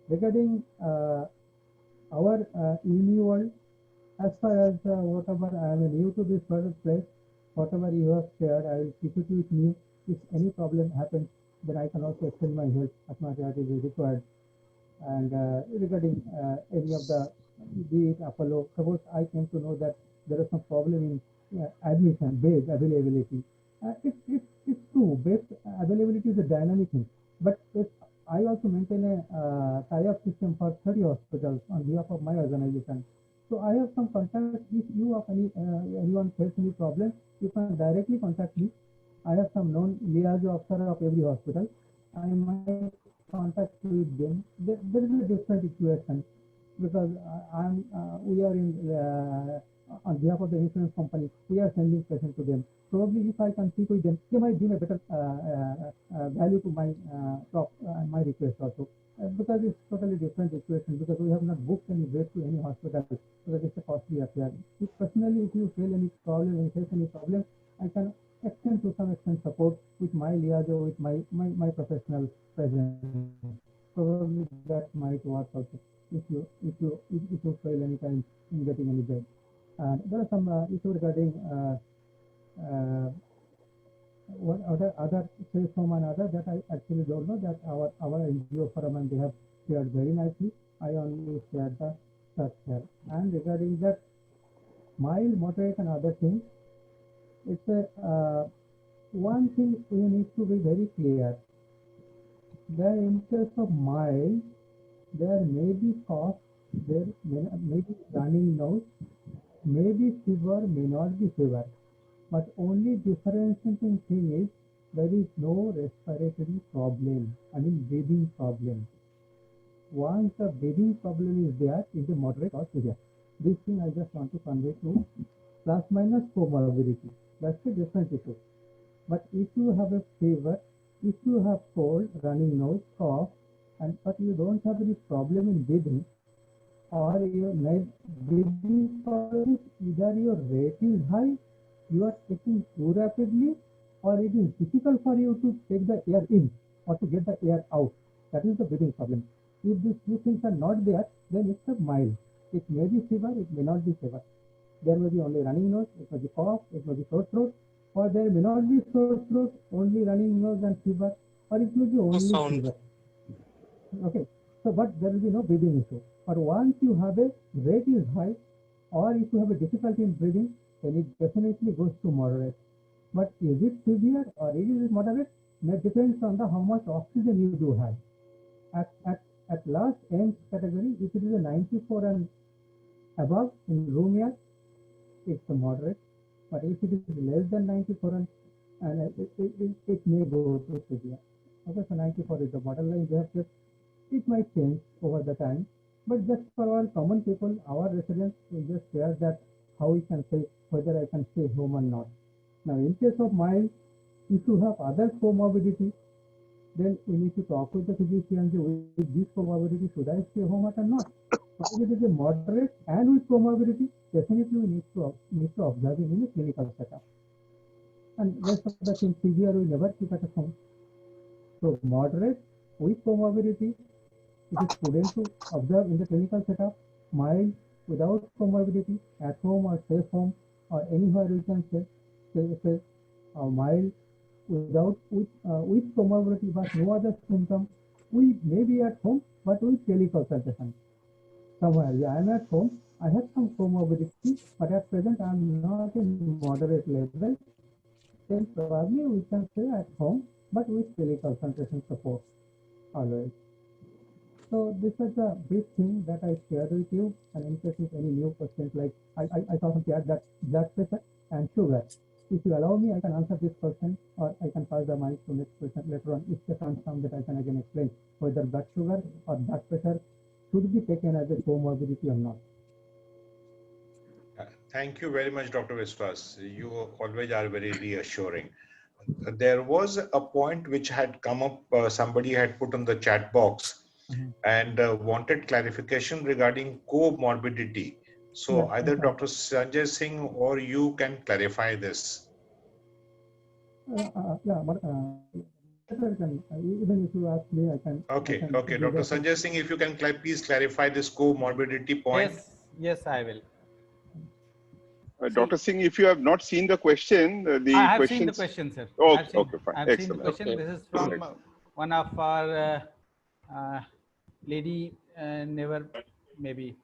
Regarding our Uniworld, as far as whatever I am new to this place, whatever you have shared, I will keep it with me. If any problem happens, then I can also extend my help as much as it is required. And regarding any of the, be it Apollo, suppose I came to know that there is some problem in admission, bed availability. It's true, bed availability is a dynamic thing. But if I also maintain a tie-up system for 30 hospitals on behalf of my organization. So I have some contacts. If you of anyone face any problem, you can directly contact me. I have some known liaison officer of every hospital. I might contact with them. There is a different situation because we are in on behalf of the insurance company. We are sending patients to them. Probably if I can speak with them, they might give a better value to my my request also. Because it's totally different situation because we have not booked any bed to any hospital because it's a costly affair. If personally, if you feel any problem, and face any problem, I can extend to some extent support with my liaison, with my professional presence. Probably that might work also if you fail any time in getting any bed. And there are some issues regarding uh, what other say from another that I actually don't know, that our NGO forum, and they have shared very nicely. I only shared the structure. And regarding that mild, moderate, and other things, it's a one thing we need to be very clear. That in case of mild, there may be cough, there may be running nose, may be fever, may not be fever. But only differentiating thing is there is no respiratory problem, I mean breathing problem. Once the breathing problem is there, it is moderate or severe. This thing I just want to convey to plus minus comorbidity. That's the different issue. But if you have a fever, if you have cold, running nose, cough, and but you don't have any problem in breathing, or your breathing problem, either your rate is high, you are taking too rapidly, or it is difficult for you to take the air in or to get the air out. That is the breathing problem. If these two things are not there, then it's a mild. It may be fever, it may not be fever. There may be only running nose, it may be cough, it may be sore throat, or there may not be sore throat, only running nose and fever, or it may be only fever. Okay, so but there will be no breathing issue. But once you have a rate is high, or if you have a difficulty in breathing, then it definitely goes to moderate. But is it severe or is it moderate? That depends on the how much oxygen you do have. At last AIMS category, if it is a 94 and above in room air, it's a moderate. But if it is less than 94 and it may go to severe. Okay, so 94 is the borderline. We have to, it might change over the time, but just for our common people, our residents, we just share that how we can say whether I can stay home or not. Now, in case of mild, if you have other comorbidity, then we need to talk with the physician with this comorbidity, should I stay home or not? But if it is a moderate and with comorbidity, definitely we need to observe it in a clinical setup. And rest of the things severe we never keep at home. So moderate with comorbidity, it is prudent to observe in the clinical setup. Mild without comorbidity, at home or safe home or anywhere we can say mild with comorbidity but no other symptom. We may be at home but with teleconsultation. Somewhere, yeah, I am at home, I have some comorbidity, but at present I am not in moderate level. Then probably we can stay at home but with teleconsultation support always. So this is the big thing that I shared with you, and in case of any new questions, like I saw some chat that blood pressure and sugar. If you allow me, I can answer this question, or I can pass the mic to next question later on. If there comes some that I can again explain whether blood sugar or blood pressure should be taken as a comorbidity or not. Thank you very much, Dr. Viswas. You always are very reassuring. There was a point which had come up, somebody had put on the chat box and wanted clarification regarding comorbidity. So Yeah, either Dr. Sanjay Singh or you can clarify this. Yeah, but even if you ask me, I can. Okay, Dr. Sanjay Singh, if you can please clarify this comorbidity point. Yes, I will. Dr. Singh, if you have not seen the question, I have seen the question, sir. Oh, okay, fine. I've seen the question. Okay. This is from one of our lady, never, maybe,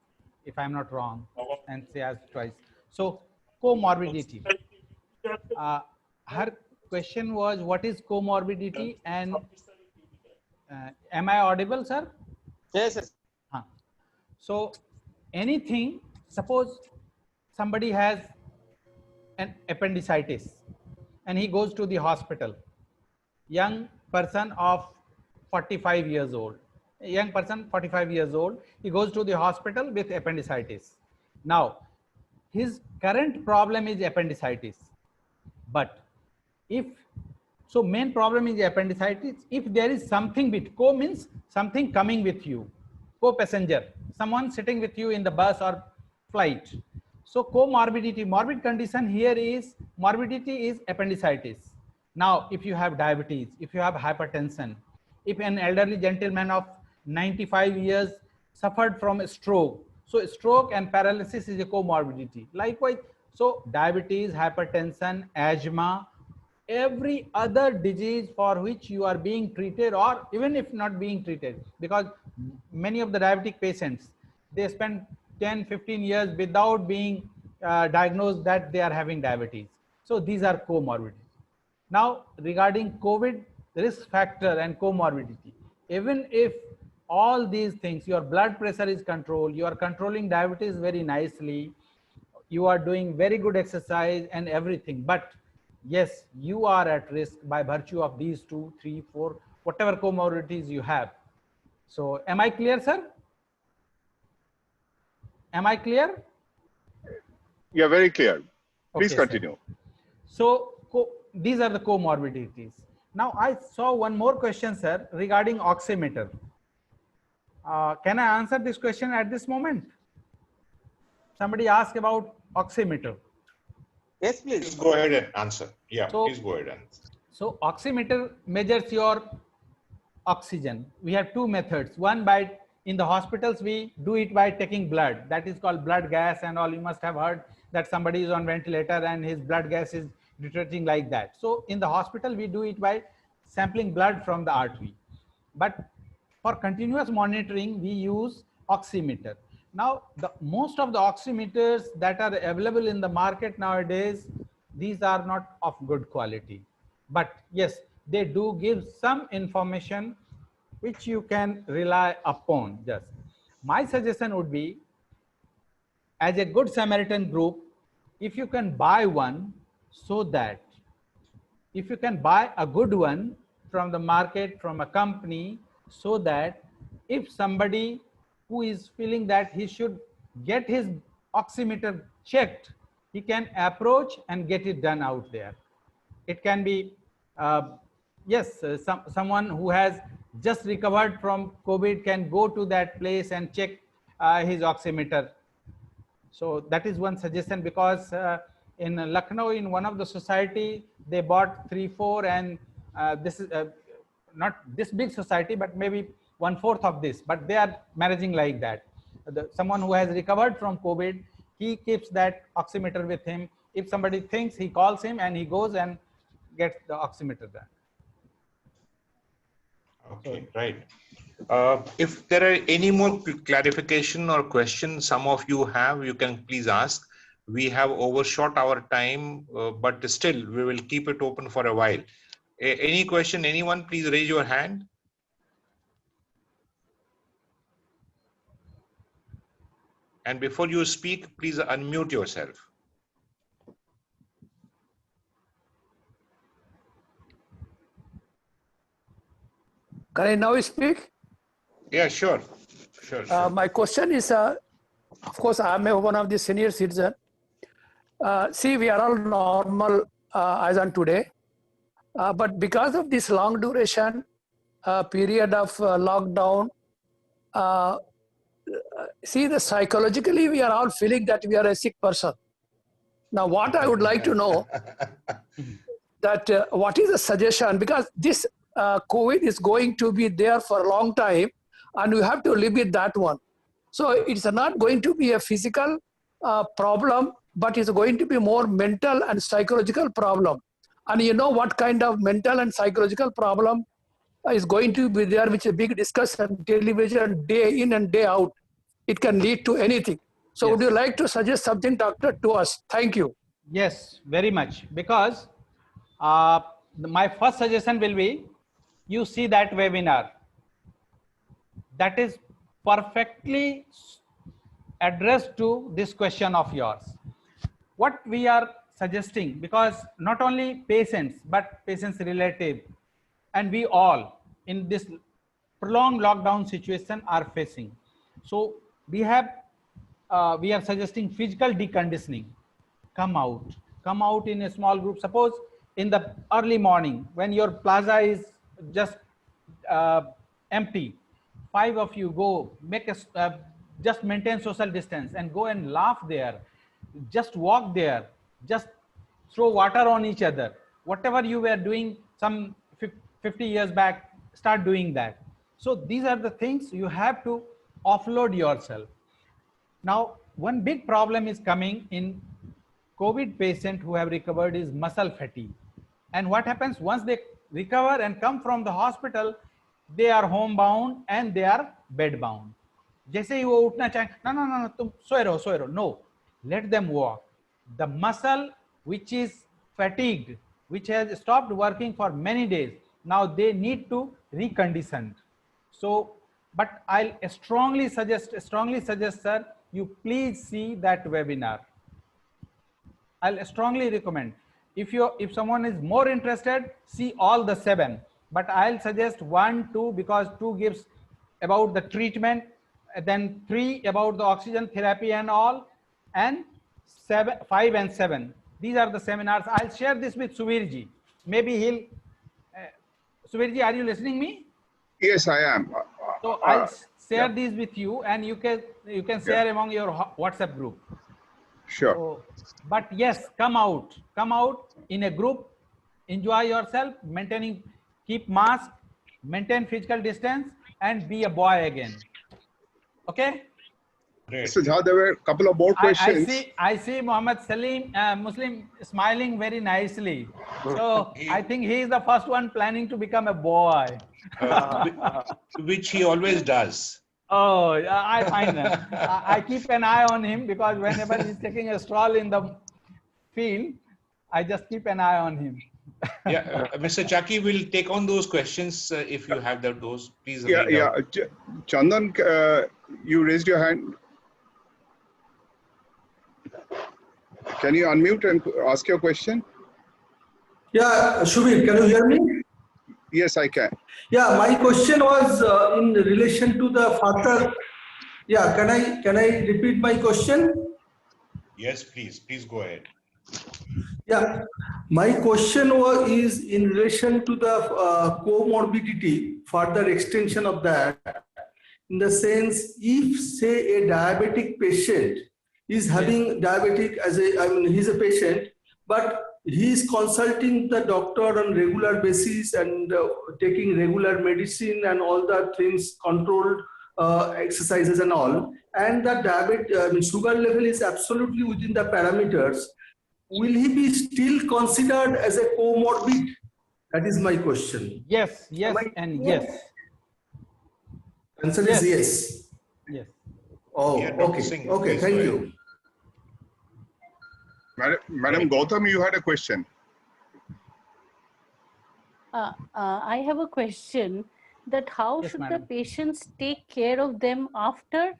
if I'm not wrong, and she asked twice. So, comorbidity. Her question was, what is comorbidity, and am I audible, sir? Yes, yes. So, anything, suppose somebody has an appendicitis and he goes to the hospital, young person of 45 years old, he goes to the hospital with appendicitis. Now, his current problem is appendicitis, but if so, main problem is appendicitis. If there is something with co means something coming with you, co-passenger, someone sitting with you in the bus or flight. So comorbidity, morbid condition here is, morbidity is appendicitis. Now, if you have diabetes, if you have hypertension, if an elderly gentleman of 95 years suffered from a stroke, so stroke and paralysis is a comorbidity. Likewise, so diabetes, hypertension, asthma, every other disease for which you are being treated, or even if not being treated, because many of the diabetic patients, they spend 10-15 years without being diagnosed that they are having diabetes. So these are comorbidities. Now, regarding COVID risk factor and comorbidity, even if all these things, your blood pressure is controlled, you are controlling diabetes very nicely, you are doing very good exercise and everything, but yes, you are at risk by virtue of these 2, 3, 4, whatever comorbidities you have. So am I clear, sir? Am I clear? Yeah, very clear. Please Okay, continue. sir. So these are the comorbidities. Now I saw one more question, sir, regarding oximeter. Can I answer this question at this moment? Somebody asked about oximeter. Yes, please. Please go ahead and answer. Yeah, So, please go ahead and answer. So oximeter measures your oxygen. We have two methods. One, by in the hospitals we do it by taking blood. That is called blood gas and all. You must have heard that somebody is on ventilator and his blood gas is deteriorating like that. So in the hospital we do it by sampling blood from the artery. But for continuous monitoring we use oximeter. Now most of the oximeters that are available in the market nowadays, these are not of good quality. But yes, they do give some information which you can rely upon. Just my suggestion would be, as a good Samaritan group, if you can buy one, so that if you can buy a good one from the market, from a company, so that if somebody who is feeling that he should get his oximeter checked, he can approach and get it done out there. It can be, yes, someone who has just recovered from COVID can go to that place and check his oximeter. So that is one suggestion, because in Lucknow, in one of the society, they bought 3, 4, and this is not this big society, but maybe 1/4 of this, but they are managing like that. Someone who has recovered from COVID, he keeps that oximeter with him. If somebody thinks, he calls him and he goes and gets the oximeter done. Okay, right. If there are any more clarification or questions some of you have, you can please ask. We have overshot our time, but still we will keep it open for a while. Any question, anyone, please raise your hand. And before you speak, please unmute yourself. Can I now speak? Yeah, sure. Sure. My question is, of course, I'm one of the senior citizens. See, we are all normal as on today. But because of this long duration period of lockdown, see, psychologically, we are all feeling that we are a sick person. Now, what I would like to know that what is the suggestion, because this COVID is going to be there for a long time, and we have to live with that one. So it's not going to be a physical problem, but it's going to be more mental and psychological problem. And you know what kind of mental and psychological problem is going to be there, which is a big discussion, television, day in and day out. It can lead to anything. So Yes. Would you like to suggest something, doctor, to us? Thank you. Yes, very much. Because my first suggestion will be, you see that webinar. That is perfectly addressed to this question of yours. What we are suggesting, because not only patients, but patients' relative, and we all in this prolonged lockdown situation are facing. So we are suggesting physical deconditioning. Come out in a small group. Suppose in the early morning when your plaza is just empty, 5 of you go, make just maintain social distance and go and laugh there, just walk there, just throw water on each other. Whatever you were doing some 50 years back, start doing that. So these are the things you have to offload yourself. Now, one big problem is coming in COVID patient who have recovered is muscle fatigue. And what happens once they recover and come from the hospital, they are homebound and they are bedbound. जैसे ही वो उठना चाहे, no, तुम सोए रहो. No, let them walk. The muscle which is fatigued, which has stopped working for many days, now they need to recondition. So, but I'll strongly suggest, sir, you please see that webinar. I'll strongly recommend. If someone is more interested, see all the 7. But I'll suggest 1, 2, because 2 gives about the treatment, then 3 about the oxygen therapy and all, and 5 and 7. These are the seminars. I'll share this with Suvirji. Maybe he'll. Suvirji, are you listening me? Yes, I am. So I'll share these with you, and you can share among your WhatsApp group. Sure. So, but yes, come out in a group, enjoy yourself, keep mask, maintain physical distance, and be a boy again. Okay? Great. Mr. Jha, there were a couple of more questions. I see Muhammad Salim, Muslim, smiling very nicely. So I think he is the first one planning to become a boy. Which he always does. Oh, I find that. I keep an eye on him, because whenever he's taking a stroll in the field, I just keep an eye on him. Yeah, Mr. Chaki will take on those questions if you have those. Please read out. Chandan, you raised your hand. Can you unmute and ask your question? Yeah, Shubir, can you hear me? Yes, I can. Yeah, my question was in relation to the further. Yeah, can I repeat my question? Yes, please go ahead. Yeah, my question is in relation to the comorbidity, further extension of that, in the sense, if say a diabetic patient is having diabetic he's a patient, but he is consulting the doctor on regular basis and taking regular medicine and all the things, controlled exercises and all, and the sugar level is absolutely within the parameters, will he be still considered as a comorbid? That is my question. Yes, and yes. Answer is yes. Yes. Oh, okay. Okay, thank you. Madam Gautam, you had a question. I have a question that how should the patients take care of them after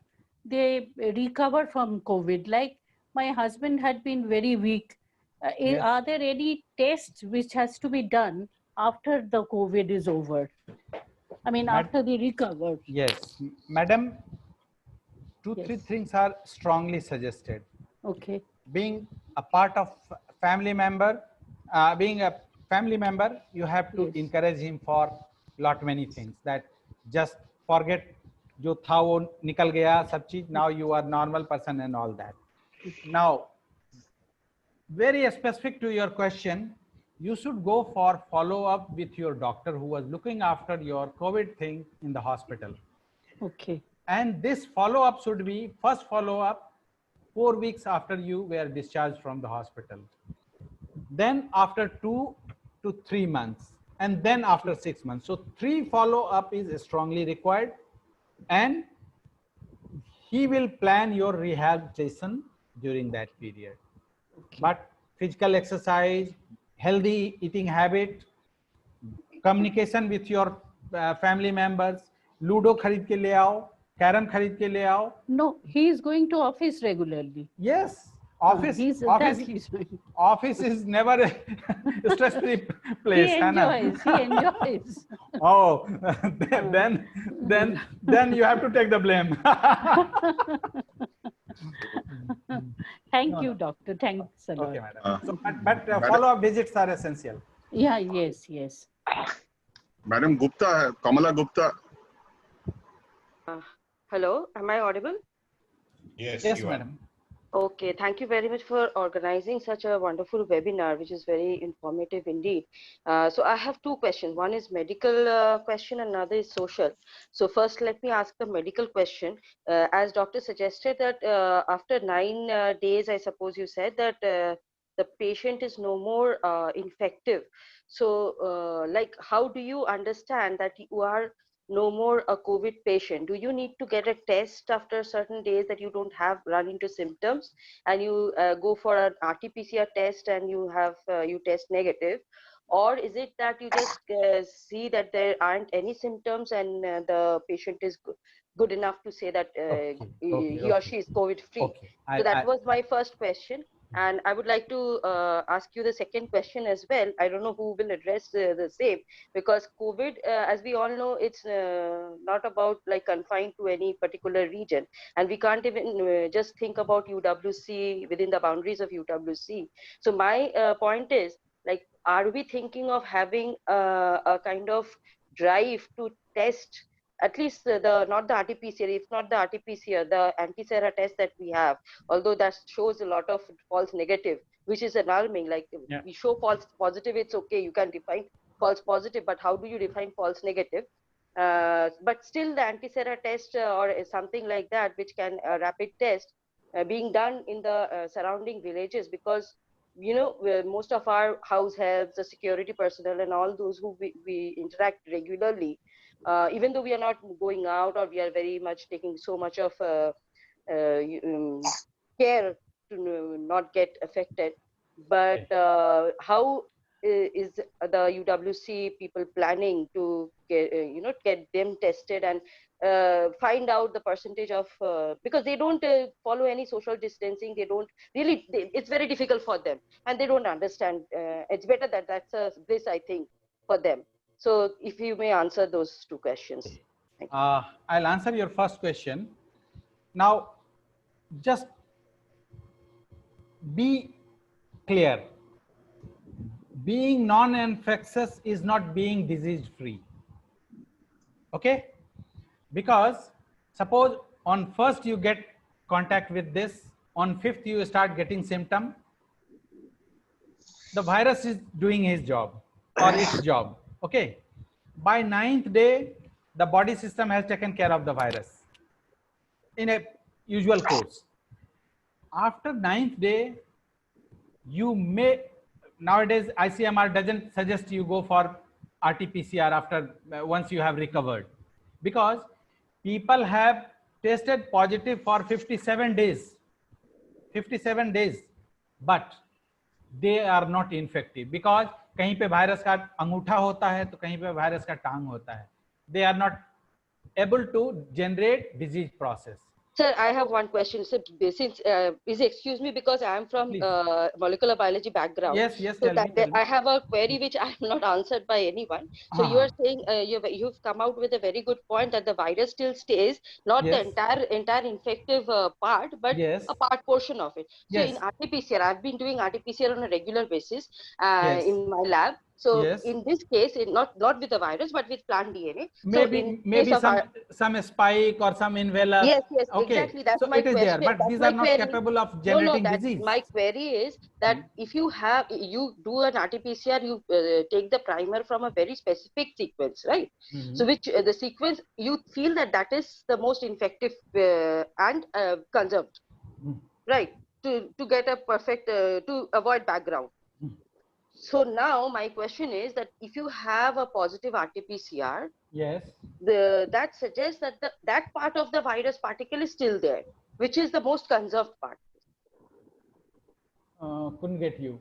they recover from COVID? Like my husband had been very weak. Are there any tests which has to be done after the COVID is over? I mean, after they recover. Yes, madam, 2-3 things are strongly suggested. Okay. Being a part of family member, you have to encourage him for many things. That just forget jo tha wo nikal gaya sab cheez, now you are normal person and all that. Now, very specific to your question, you should go for follow-up with your doctor who was looking after your COVID thing in the hospital. Okay. And this follow-up should be first follow-up 4 weeks after you were discharged from the hospital. Then after 2 to 3 months, and then after 6 months. So 3 follow-up is strongly required, and he will plan your rehabilitation during that period. Okay. But physical exercise, healthy eating habit, communication with your family members, Ludo kharid ke le aao, Carom kharid ke le aao. No, he is going to office regularly. Yes, office is never a stress-free place. He enjoys. Oh, then you have to take the blame. Thank you, doctor. Thanks a lot. Okay, madam. So, but follow-up visits are essential. Yeah, yes. Madam Gupta, Kamala Gupta. Hello, am I audible? Yes, madam. Okay, thank you very much for organizing such a wonderful webinar, which is very informative indeed. So I have 2 questions. One is medical question, another is social. So first, let me ask the medical question. As doctor suggested that after 9 days, I suppose you said that the patient is no more infective. So like, how do you understand that you are no more a COVID patient? Do you need to get a test after certain days that you don't have run into symptoms, and you go for an RT-PCR test and you have you test negative? Or is it that you just see that there aren't any symptoms and the patient is good enough to say that he or she is COVID free? Okay. So that was my first question. And I would like to ask you the second question as well. I don't know who will address the same, because COVID, as we all know, it's not about like confined to any particular region. And we can't even just think about UWC within the boundaries of UWC. So my point is, like, are we thinking of having a kind of drive to test at least the not the RT-PCR, if not the RT-PCR, the anti-Sera test that we have, although that shows a lot of false negative, which is alarming. Like, we show false positive, it's okay, you can define false positive, but how do you define false negative? But still the anti-Sera test or something like that, which can rapid test being done in the surrounding villages, because you know, most of our house helps, the security personnel and all those who we interact regularly, even though we are not going out, or we are very much taking so much of care to not get affected. But how is the UWC people planning to get, get them tested and find out the percentage of, because they don't follow any social distancing, they don't really, it's very difficult for them and they don't understand. It's better that that's a bliss, I think, for them. So if you may answer those two questions. I'll answer your first question. Now, just be clear. Being non-infectious is not being disease-free. Okay? Because suppose on 1st you get contact with this, on 5th you start getting symptom. The virus is doing his job or its job. Okay? By 9th day, the body system has taken care of the virus in a usual course. After 9th day, you may, nowadays ICMR doesn't suggest you go for RT-PCR after once you have recovered, because people have tested positive for 57 days, but they are not infective, because कहीं पे virus का अंगूठा होता है तो कहीं पे virus का टांग होता है. They are not able to generate disease process. Sir, I have one question. So, since please excuse me, because I am from molecular biology background. Yes, So tell me. I have a query which I have not answered by anyone. So you are saying you've come out with a very good point that the virus still stays, not the entire infective part, but a part portion of it. So in RT-PCR, I've been doing RT-PCR on a regular basis in my lab. So in this case, not with the virus, but with plant DNA. Maybe some spike or some envelope. Yes, Okay. exactly. That's so my it is question. there, but these are not capable of generating disease. My query is that if you do an RT-PCR, you take the primer from a very specific sequence, right? So which the sequence you feel that is the most infective and conserved, right? To get a perfect to avoid background. So now my question is that if you have a positive RT-PCR, that suggests that that part of the virus particle is still there, which is the most conserved part. Couldn't get you.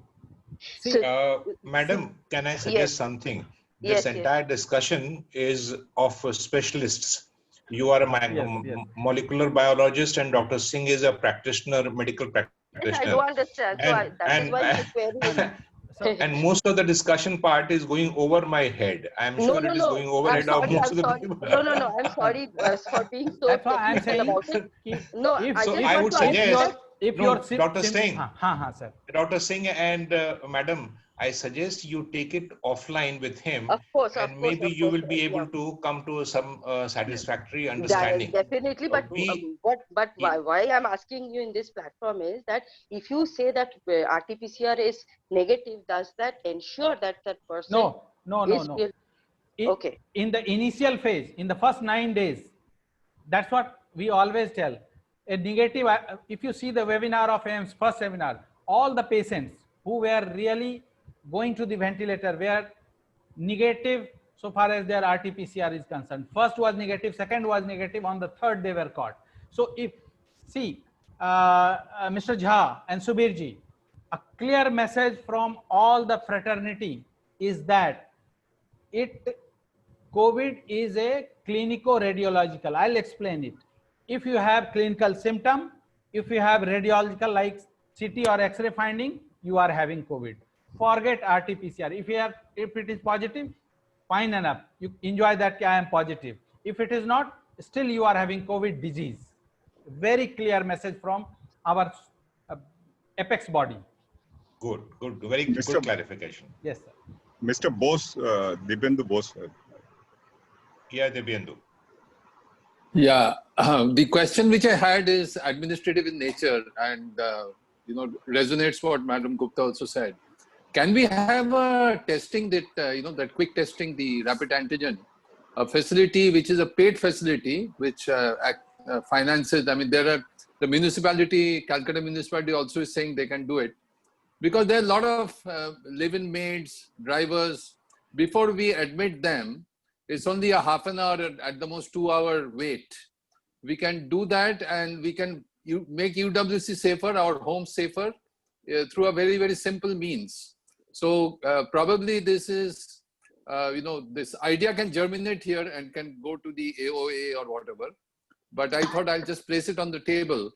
See, Madam, can I suggest something? This entire discussion is of specialists. You are a molecular biologist and Dr. Singh is a practitioner, medical practitioner. I do understand. That is why my query. And most of the discussion part is going over my head. I'm sure it is going over the head of most of the people. No. I'm sorry for being so technical about it. No, I would suggest, Dr. Singh, sir. Dr. Singh and Madam, I suggest you take it offline with him. Of course, maybe you will be able to come to some satisfactory understanding. Definitely, but why I'm asking you in this platform is that if you say that RT-PCR is negative, does that ensure that that person No. Okay. In the initial phase, in the first 9 days, that's what we always tell. A negative, if you see the webinar of AIMS, first webinar, all the patients who were really going to the ventilator were negative so far as their RT-PCR is concerned. First was negative, second was negative, on the third they were caught. So if, see, Mr. Jha and Subirji, a clear message from all the fraternity is that COVID is a clinico-radiological. I'll explain it. If you have clinical symptom, if you have radiological like CT or X-ray finding, you are having COVID. Forget RT-PCR. If it is positive, fine enough. You enjoy that I am positive. If it is not, still you are having COVID disease. Very clear message from our apex body. Good. Very good clarification. Yes, sir. Mr. Bose, Dibendu Bose. Yeah, Dibyendu. Yeah, the question which I had is administrative in nature, and resonates what Madam Gupta also said. Can we have a testing that that quick testing, the rapid antigen, a facility which is a paid facility which finances? I mean, there are the municipality, Calcutta municipality also is saying they can do it, because there are a lot of live-in maids, drivers. Before we admit them, it's only a half an hour, at the most 2-hour wait. We can do that, and we can make UWC safer, our home safer, through a very, very simple means. So probably this is, this idea can germinate here and can go to the AOA or whatever. But I thought I'll just place it on the table.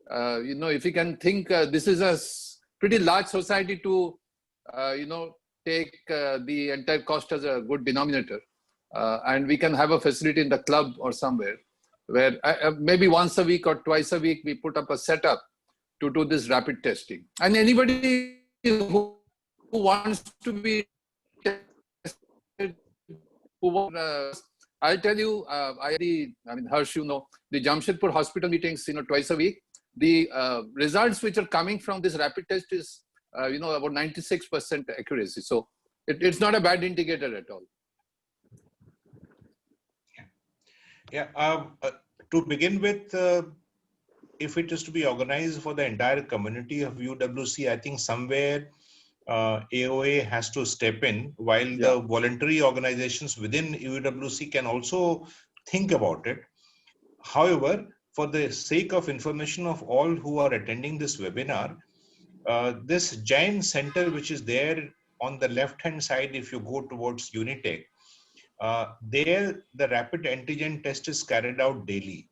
If you can think, this is a pretty large society to, take the entire cost as a good denominator. And we can have a facility in the club or somewhere where maybe once a week or twice a week, we put up a setup to do this rapid testing. And anybody who wants to be tested, I'll tell you, Harsh, the Jamshedpur hospital meetings, twice a week, the results which are coming from this rapid test is, about 96% accuracy. So it's not a bad indicator at all. Yeah. To begin with, if it is to be organized for the entire community of UWC, I think somewhere AOA has to step in, while the voluntary organizations within UWC can also think about it. However, for the sake of information of all who are attending this webinar, this giant center which is there on the left-hand side, if you go towards Unitech, there the rapid antigen test is carried out daily,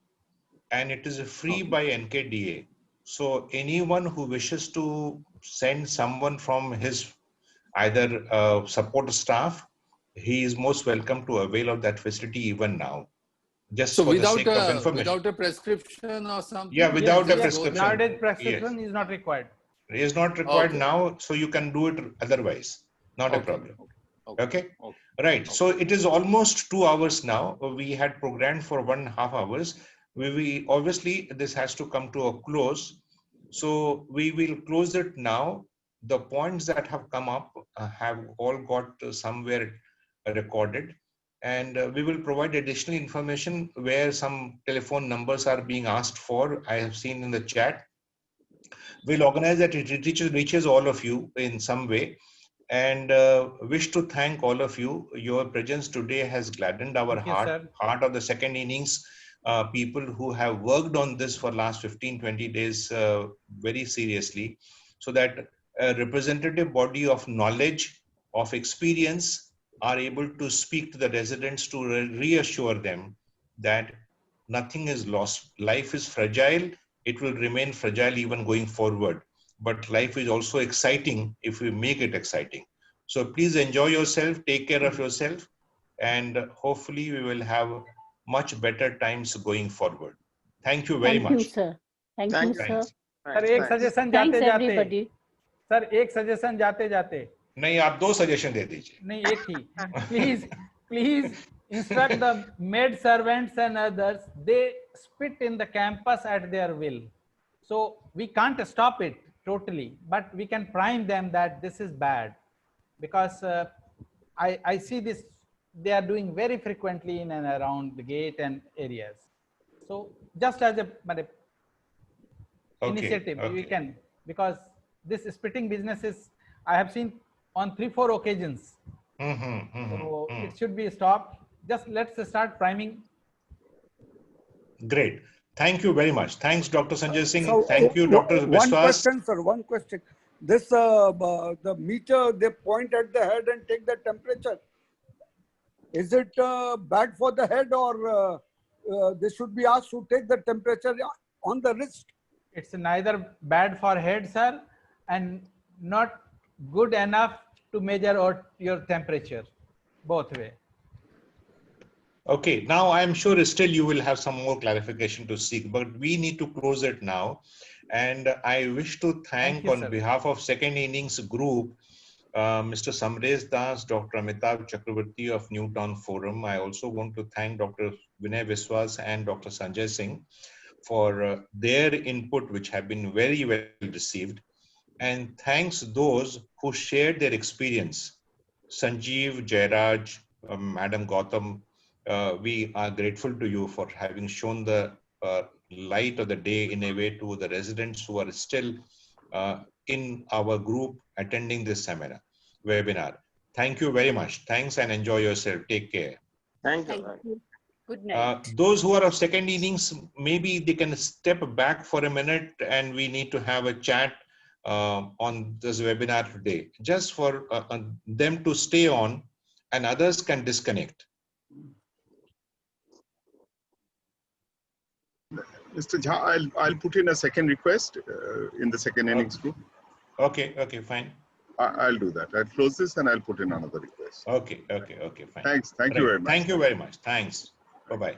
and it is free by NKDA. So anyone who wishes to send someone from his either support staff, he is most welcome to avail of that facility even now. Just so for the sake of information. Without a prescription or something? Yeah, without a prescription. Nowadays, prescription is not required. It is not required now, so you can do it otherwise. Not a problem. Okay. Right. So it is almost 2 hours now. We had programmed for 1.5 hours. We obviously, this has to come to a close. So we will close it now. The points that have come up have all got somewhere recorded. And we will provide additional information where some telephone numbers are being asked for. I have seen in the chat. We'll organize that it reaches all of you in some way. And wish to thank all of you. Your presence today has gladdened our heart of the second innings people who have worked on this for last 15-20 days very seriously, so that a representative body of knowledge, of experience, are able to speak to the residents to reassure them that nothing is lost. Life is fragile. It will remain fragile even going forward. But life is also exciting if we make it exciting. So please enjoy yourself, take care of yourself, and hopefully we will have much better times going forward. Thank you very much. Thank you, sir. Thank you, sir. Sir, एक suggestion जाते जाते sir एक suggestion जाते जाते नहीं, आप 2 suggestion दे दीजिए. नहीं, एक ही. Please instruct the maid servants and others. They spit in the campus at their will. So we can't stop it totally, but we can prime them that this is bad, because I see this, they are doing very frequently in and around the gate and areas. So just as a initiative, we can, because this spitting business is, I have seen on 3-4 occasions. So it should be stopped. Just let's start priming. Great. Thank you very much. Thanks, Dr. Sanjay Singh. So, Thank you, Dr. one Biswas. question, sir. One question. This the meter, they point at the head and take the temperature. Is it bad for the head, or they should be asked to take the temperature on the wrist? It's neither bad for head, sir, and not good enough to measure your temperature. Both way. Okay, now I'm sure still you will have some more clarification to seek, but we need to close it now. And I wish to thank on behalf of Second Innings Group, Mr. Samresh Das, Dr. Amitav Chakravarti of Newtown Forum. I also want to thank Dr. Vinay Biswas and Dr. Sanjay Singh for their input, which have been very well received. And thanks those who shared their experience. Sanjeev, Jairaj, Madam Gautam, we are grateful to you for having shown the light of the day in a way to the residents who are still in our group attending this webinar. Thank you very much. Thanks and enjoy yourself. Take care. Thank you. Good night. Those who are of second innings, maybe they can step back for a minute and we need to have a chat on this webinar today, just for them to stay on and others can disconnect. Mr. Jha, I'll put in a second request in the second innings group. Okay, fine. I'll do that. I'll close this and I'll put in another request. Okay, fine. Thanks. Thank you very much. Thank you very much. Thanks. Bye-bye.